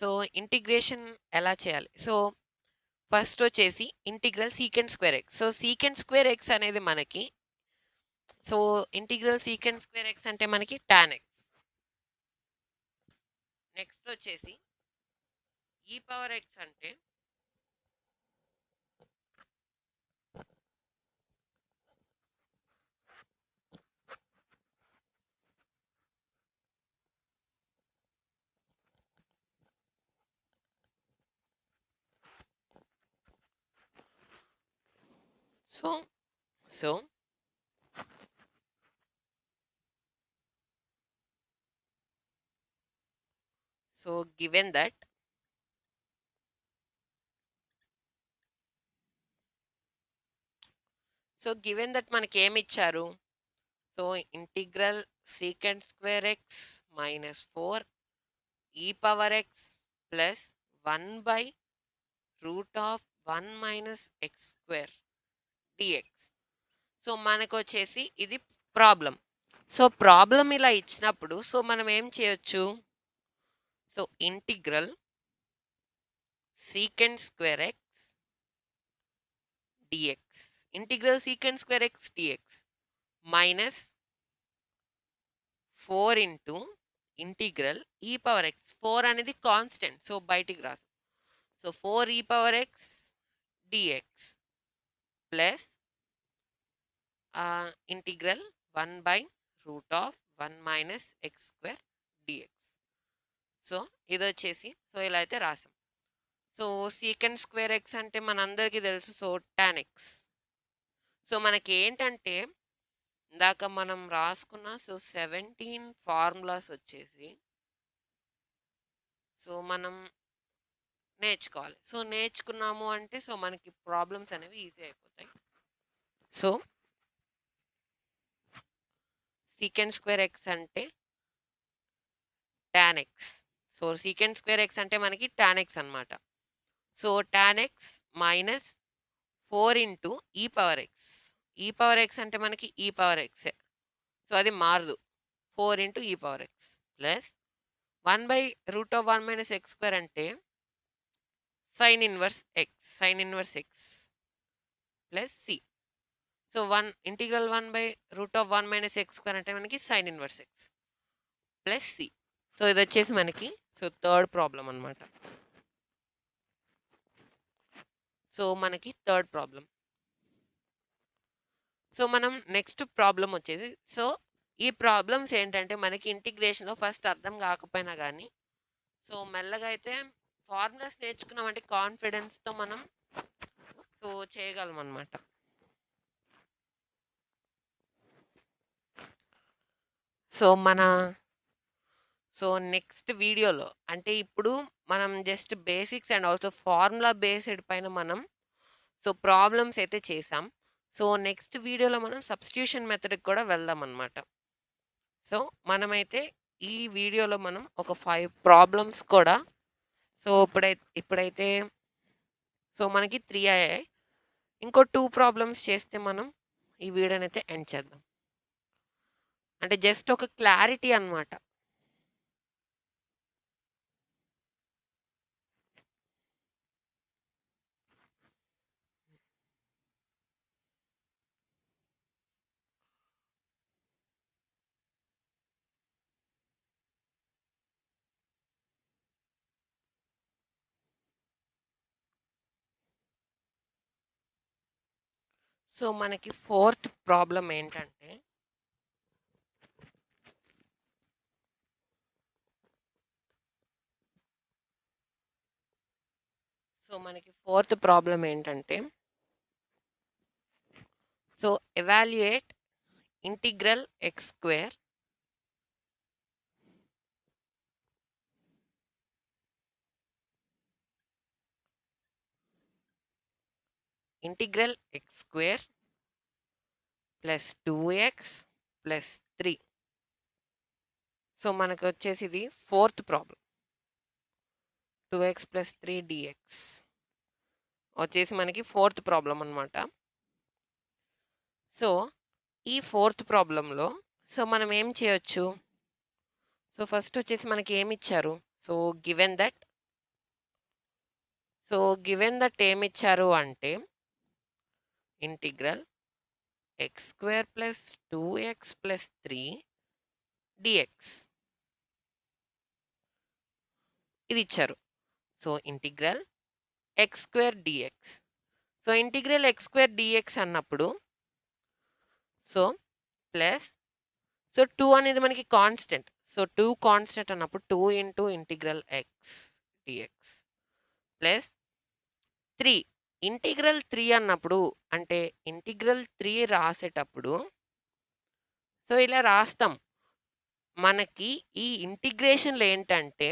సో, ఇంటిగ్రేషన్ ఎలా చేయాలి? సో, ఫస్ట్ వచ్చేసి integral secant square x. So, secant square x అనేది మనకి so, integral secant square x అంటే మనకి టాన్ ఎక్స్. నెక్స్ట్ వచ్చేసి ఈ పవర్ ఎక్స్ అంటే so so so given that మనకి ఏమి ఇచ్చారు? So integral secant square x minus 4 e power x plus 1 by root of 1 minus x square dx. So మనకు వచ్చేసి ఇది ప్రాబ్లం. సో ప్రాబ్లం ఇలా ఇచ్చినప్పుడు సో మనం ఏం చేయొచ్చు? So integral secant square x dx, integral secant square x dx minus 4 into integral e power x. 4 అనేది కాన్స్టెంట్, సో బయటికి రాసు. So 4 e power x dx plus integral 1 by root of 1 minus x square dx. So ఇది వచ్చేసి సో ఇలా అయితే రాసాం. సో సీకెంట్ స్క్వేర్ ఎక్స్ అంటే మనందరికీ తెలుసు, సో టాన్ ఎక్స్. సో మనకి ఏంటంటే ఇందాక మనం రాసుకున్న సో 17 ఫార్ములాస్ వచ్చేసి సో మనం నేర్చుకోవాలి. సో నేర్చుకున్నాము అంటే సో మనకి ప్రాబ్లమ్స్ అనేవి ఈజీ అయిపోతాయి. సో సీకెంట్ స్క్వేర్ ఎక్స్ అంటే tan X. So secant square x అంటే మనకి టాన్ ఎక్స్ అనమాట. So tan X minus 4 into e power X. ఈ పవర్ ఎక్స్ అంటే మనకి ఈ పవర్ ఎక్సే, సో అది మారదు. 4 into e power x plus 1 by root of 1 minus x square అంటే sine inverse x plus C. So integral 1 by root of 1 minus x square అంటే మనకి sine inverse x plus C. So ఇది వచ్చేసి మనకి సో థర్డ్ ప్రాబ్లం అనమాట. సో మనకి థర్డ్ ప్రాబ్లం. సో మనం నెక్స్ట్ ప్రాబ్లం వచ్చేసి సో ఈ ప్రాబ్లమ్స్ ఏంటంటే మనకి ఇంటిగ్రేషన్లో ఫస్ట్ అర్థం కాకపోయినా కానీ సో మెల్లగా అయితే ఫార్ములాస్ నేర్చుకున్నామంటే కాన్ఫిడెన్స్తో మనం సో చేయగలం అనమాట. సో నెక్స్ట్ వీడియోలో అంటే ఇప్పుడు మనం just basics and also formula based పైన మనం సో ప్రాబ్లమ్స్ అయితే చేసాం. సో నెక్స్ట్ వీడియోలో మనం సబ్స్టిట్యూషన్ మెథడ్కి కూడా వెళ్దాం అనమాట. సో మనమైతే ఈ వీడియోలో మనం ఒక 5 ప్రాబ్లమ్స్ కూడా సో ఇప్పుడైతే సో మనకి 3 అయ్యాయి. ఇంకో 2 ప్రాబ్లమ్స్ చేస్తే మనం ఈ వీడియోని అయితే ఎండ్ చేద్దాం. అంటే జస్ట్ ఒక క్లారిటీ అనమాట. సో మనకి ఫోర్త్ ప్రాబ్లం ఏంటంటే so evaluate integral x square integral x square plus 2x plus 3. So మనకు వచ్చేసి ఇది fourth problem. 2x plus 3 dx వచ్చేసి మనకి ఫోర్త్ ప్రాబ్లం అనమాట. సో ఈ ఫోర్త్ ప్రాబ్లంలో సో మనం ఏం చేయొచ్చు? సో ఫస్ట్ వచ్చేసి మనకి ఏమి ఇచ్చారు? సో గివెన్ దట్ ఏమి ఇచ్చారు అంటే integral x square plus 2x plus 3 dx ఇది ఇచ్చారు. So integral x square dx. So integral x square dx అన్నప్పుడు సో ప్లస్ సో 2 అనేది మనకి కాన్స్టెంట్. సో 2 కాన్స్టెంట్ అన్నప్పుడు 2 into integral x dx plus 3 integral 3 అన్నప్పుడు అంటే ఇంటిగ్రల్ 3 రాసేటప్పుడు సో ఇలా రాస్తాం. మనకి ఈ ఇంటిగ్రేషన్‌లో ఏంటంటే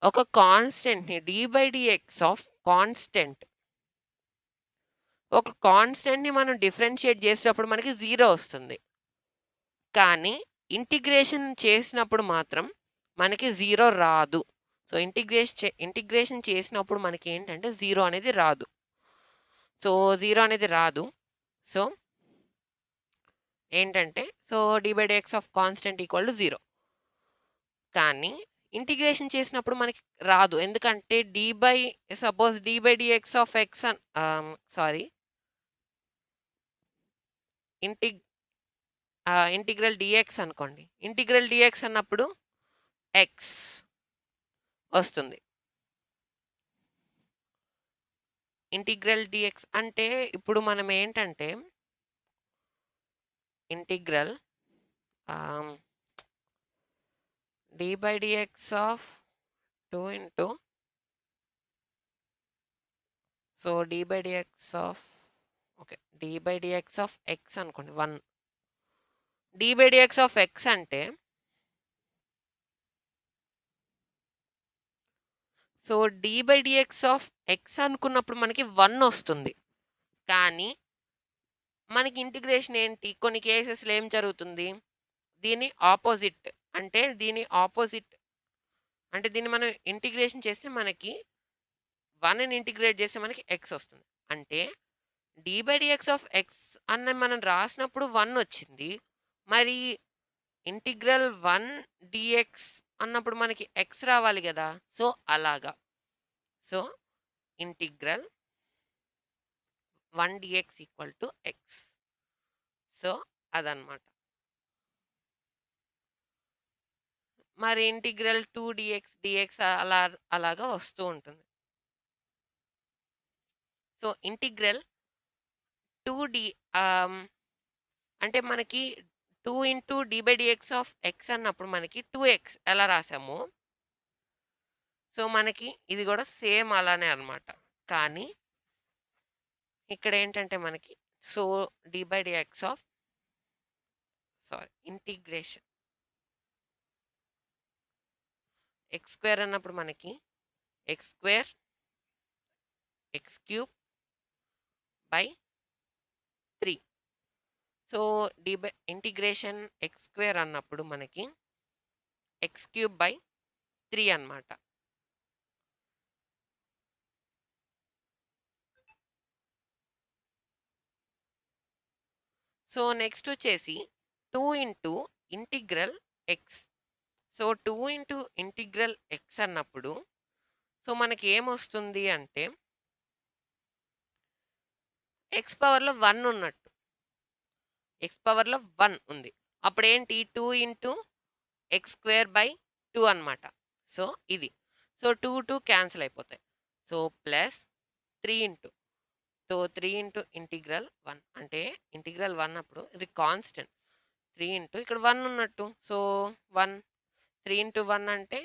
ఒక కాన్స్టెంట్‌ని dy/dx ఆఫ్ కాన్స్టెంట్ ఒక కాన్స్టెంట్‌ని మనం డిఫరెన్షియేట్ చేసేటప్పుడు మనకి 0 వస్తుంది. కానీ ఇంటిగ్రేషన్ చేసినప్పుడు మాత్రం మనకి 0 రాదు. సో ఇంటిగ్రేషన్ చేసినప్పుడు మనకి ఏంటంటే 0 అనేది రాదు. సో 0 అనేది రాదు. సో ఏంటంటే so dy/dx of constant equal to 0. కానీ ఇంటిగ్రేషన్ చేసినప్పుడు మనకి రాదు. ఎందుకంటే suppose dy/dx of x sorry integral dx అనుకోండి. ఇంటిగ్రల్ dx అన్నప్పుడు x వస్తుంది. ఇంటిగ్రల్ dx అంటే ఇప్పుడు మనం ఏంటంటే integral dy/dx of 2 into so dy/dx of okay dy/dx of x అనుకోండి 1 dy/dx ఆఫ్ x అంటే సో dy/dx ఆఫ్ x అనుకున్నప్పుడు మనకి 1 వస్తుంది. కానీ మనకి ఇంటిగ్రేషన్ ఏంటి? కొన్ని కేసెస్‌లో ఏం జరుగుతుంది? దీని ఆపోజిట్ అంటే దీన్ని మనం ఇంటిగ్రేషన్ చేస్తే మనకి 1ని ఇంటిగ్రేట్ చేస్తే మనకి x వస్తుంది. అంటే dy/dx ఆఫ్ x అన్న మనం రాసినప్పుడు 1 వచ్చింది. మరి ఇంటిగ్రల్ 1 dx అన్నప్పుడు మనకి x రావాలి గదా! సో అలాగా. So integral 1 dx equal to x. So అదనమాట. మరి ఇంటిగ్రల్ 2 dx అలాగా వస్తూ ఉంటుంది. సో ఇంటిగ్రల్ 2d అంటే మనకి 2 ఇంటూ dy/dx ఆఫ్ x అన్నప్పుడు మనకి 2x ఎలా రాసామో సో మనకి ఇది కూడా సేమ్ అలానే అనమాట. కానీ ఇక్కడ ఏంటంటే మనకి so dy/dx of integration x square అన్నప్పుడు మనకి x square x cube by 3. So integration x square అన్నప్పుడు మనకి x క్యూబ్ బై 3 అన్నమాట. సో నెక్స్ట్ వచ్చేసి 2 into integral X. So 2 into integral X అన్నప్పుడు సో మనకి ఏమొస్తుంది అంటే ఎక్స్ పవర్లో 1 ఉన్నట్టు. ఎక్స్ పవర్లో 1 ఉంది. అప్పుడు ఏంటి 2 ఇంటూ ఎక్స్ స్క్వేర్ బై 2 అనమాట. సో ఇది. సో 2 క్యాన్సిల్ అయిపోతాయి. So plus 3 into so 3 into integral 1 అంటే ఇంటిగ్రల్ 1 అప్పుడు ఇది కాన్స్టెంట్ 3 ఇంటూ ఇక్కడ 1 ఉన్నట్టు. సో 1 3 ఇంటూ 1 అంటే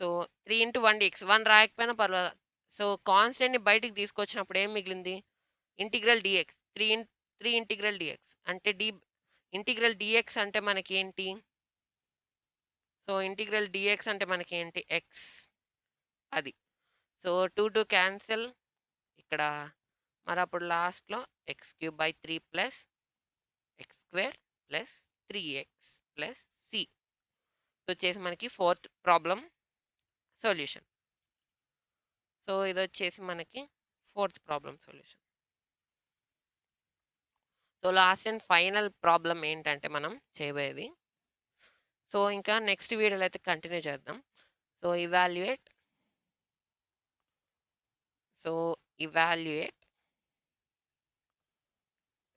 సో 3 ఇంటూ 1 dx 1 రాయకపోయినా పర్వాలేదు. సో కాన్స్టెంట్ని బయటికి తీసుకొచ్చినప్పుడు ఏం మిగిలింది ఇంటిగ్రల్ dx 3 ఇంటిగ్రల్ dx అంటే ఇంటిగ్రల్ dx అంటే మనకి ఏంటి సో ఇంటిగ్రల్ dx అంటే మనకి ఏంటి x అది. సో 2 క్యాన్సిల్ ఇక్కడ మరి అప్పుడు లాస్ట్లో x cube by 3 plus x square plus 3x plus c వచ్చేసి మనకి 4th ప్రాబ్లం సొల్యూషన్. సో ఇది వచ్చేసి మనకి 4th problem solution. So last and final problem ఏంటంటే మనం చేయబోయేది సో ఇంకా నెక్స్ట్ వీడియోలో అయితే కంటిన్యూ చేద్దాం. So evaluate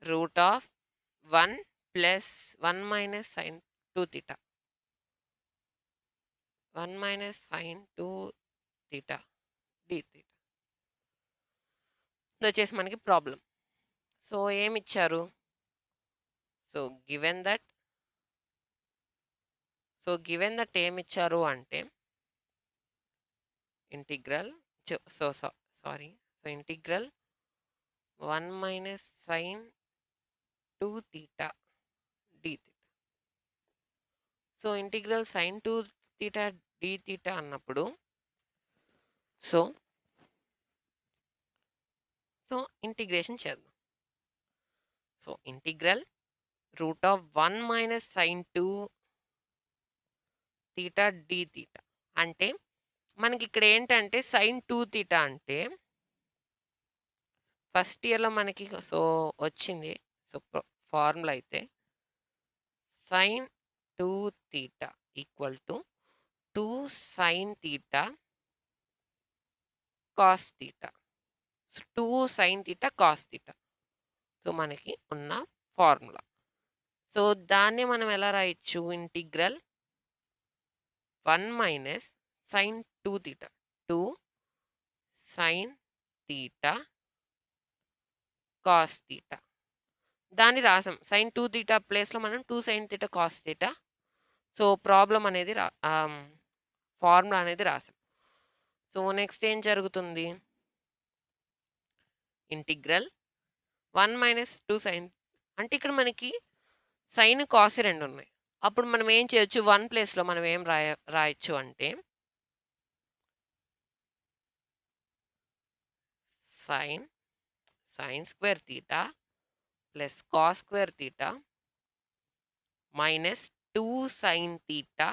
root of 1 plus 1 minus sine 2 theta 1 minus sine 2 theta d theta. ఇది వచ్చేసి మనకి ప్రాబ్లం. సో ఏమి ఇచ్చారు? So given that given that ఏమి ఇచ్చారు అంటే integral sorry so integral 1 minus sine 2 theta d theta. So integral sine 2 theta d theta అన్నప్పుడు సో ఇంటిగ్రేషన్ చేద్దాం. So integral root of 1 minus sine 2 theta d theta అంటే మనకి ఇక్కడ ఏంటంటే సైన్ 2 థీటా అంటే ఫస్ట్ ఇయర్లో మనకి సో వచ్చింది. సో ఫార్ములా అయితే sine 2 theta equal to 2 sine theta cos theta. 2 sine theta cos theta. So మనకి ఉన్న ఫార్ములా. సో దాన్ని మనం ఎలా రాయొచ్చు? Integral 1 minus sine 2 theta 2 sine theta cos theta. దాన్ని రాసాం. సైన్ 2 థీటా ప్లేస్లో మనం 2 sine theta cos theta. So problem అనేది ఫార్ములా అనేది రాసాం. సో నెక్స్ట్ ఏం జరుగుతుంది? ఇంటిగ్రల్ 1 మైనస్ 2 సైన్ అంటే ఇక్కడ మనకి సైన్ కాస్ రెండు ఉన్నాయి. అప్పుడు మనం ఏం చేయొచ్చు? 1 ప్లేస్లో మనం ఏం రాయొచ్చు అంటే sine square theta plus cos square theta minus 2 sine theta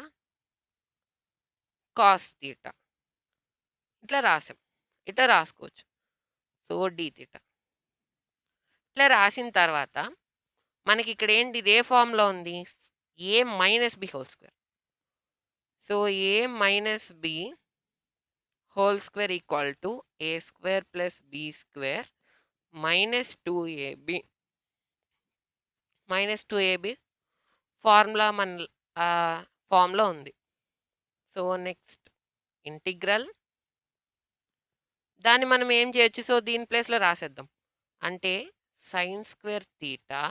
cos theta. ఇట్లా రాసాం. ఇట్లా రాసుకోవచ్చు. So d theta. ఇట్లా రాసిన తర్వాత మనకి ఇక్కడ ఏంటి? ఇదే ఫామ్లో ఉంది. A minus b whole square. So a minus b whole square equal to a square plus b square minus 2ab minus 2ab formula మన ఫామ్లో ఉంది. సో నెక్స్ట్ ఇంటిగ్రల్ దాన్ని మనం ఏం చేయొచ్చు? సో దీని ప్లేస్లో రాసేద్దాం. అంటే sine square theta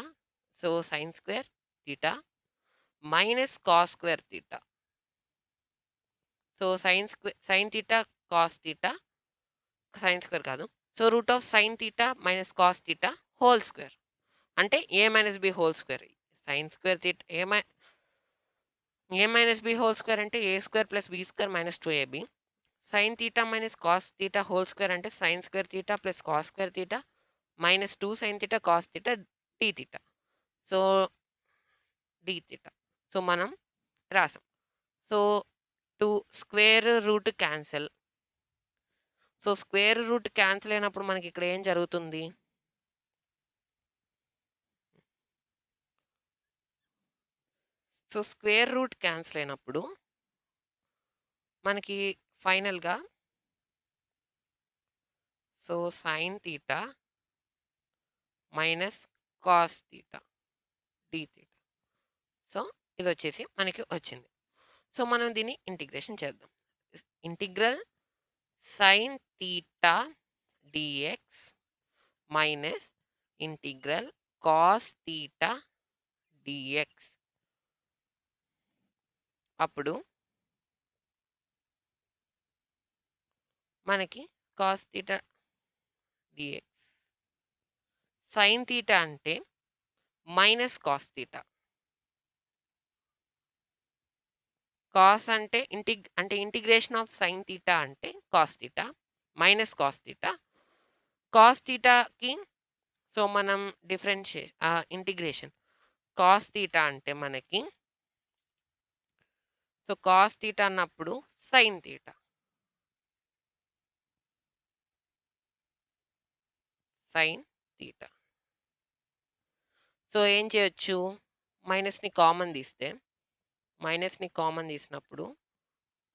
so sine square theta minus cos square theta. So sine theta cos theta sine square కాదు. So root of sine theta minus cos theta whole square అంటే a minus b whole square. Sine square theta a minus b whole square అంటే a square plus b square minus 2ab. Sine theta minus cos theta whole square అంటే sine square theta plus cos square theta minus 2 sine theta cos theta d theta. So d theta. So మనం రాసాం. So 2 square root cancel. So square root cancel అయినప్పుడు మనకి ఇక్కడ ఏం జరుగుతుంది? సో స్క్వేర్ రూట్ క్యాన్సిల్ అయినప్పుడు మనకి ఫైనల్గా so sine theta minus cos theta d theta. So ఇది వచ్చేసి మనకి వచ్చింది. సో మనం దీన్ని ఇంటిగ్రేషన్ చేద్దాం. Integral sine theta d x minus integral cos theta d x. అప్పుడు మనకి cos theta d x sine theta అంటే మైనస్ కాస్ థీటా. కాస్ అంటే ఇంటిగ్రేషన్ ఆఫ్ సైన్ థీటా అంటే cos theta minus cos theta. Cos థీటాకి సో మనం ఇంటిగ్రేషన్ కాస్ థీటా అంటే మనకి సో కాస్ థీటా అన్నప్పుడు sine theta sine theta. So ఏం చేయొచ్చు? మైనస్ని కామన్ తీసినప్పుడు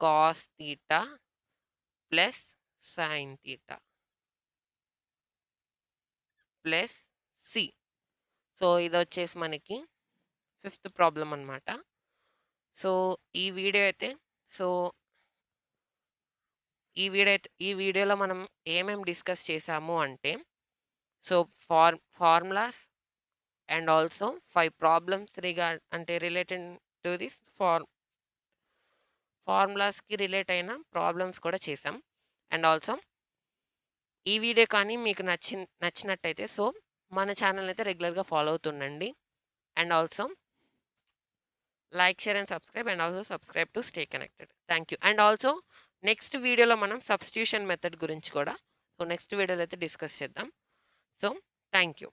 cos theta plus sine theta plus C. So, ఇదొచ్చేసి మనకి ఫిఫ్త్ ప్రాబ్లమ్ అనమాట. సో, ఈ వీడియో అయితే సో, ఈ వీడియోలో మనం ఏమేమి డిస్కస్ చేశాము అంటే, so, formulas and also 5 problems అంటే రిలేటెడ్ టు దిస్ ఫార్ములాస్‌కి రిలేట్ అయిన ప్రాబ్లమ్స్ కూడా చేశాం. అండ్ ఆల్సో ఈ వీడియో కానీ మీకు నచ్చినట్టయితే సో, మన ఛానెల్‌ని అయితే రెగ్యులర్‌గా ఫాలో అవుతుండండి. And also like, share and subscribe and also subscribe to stay connected. Thank you. And also next వీడియోలో మనం సబ్స్టిట్యూషన్ మెథడ్ గురించి కూడా సో, నెక్స్ట్ వీడియోలో అయితే డిస్కస్ చేద్దాం. So, thank you.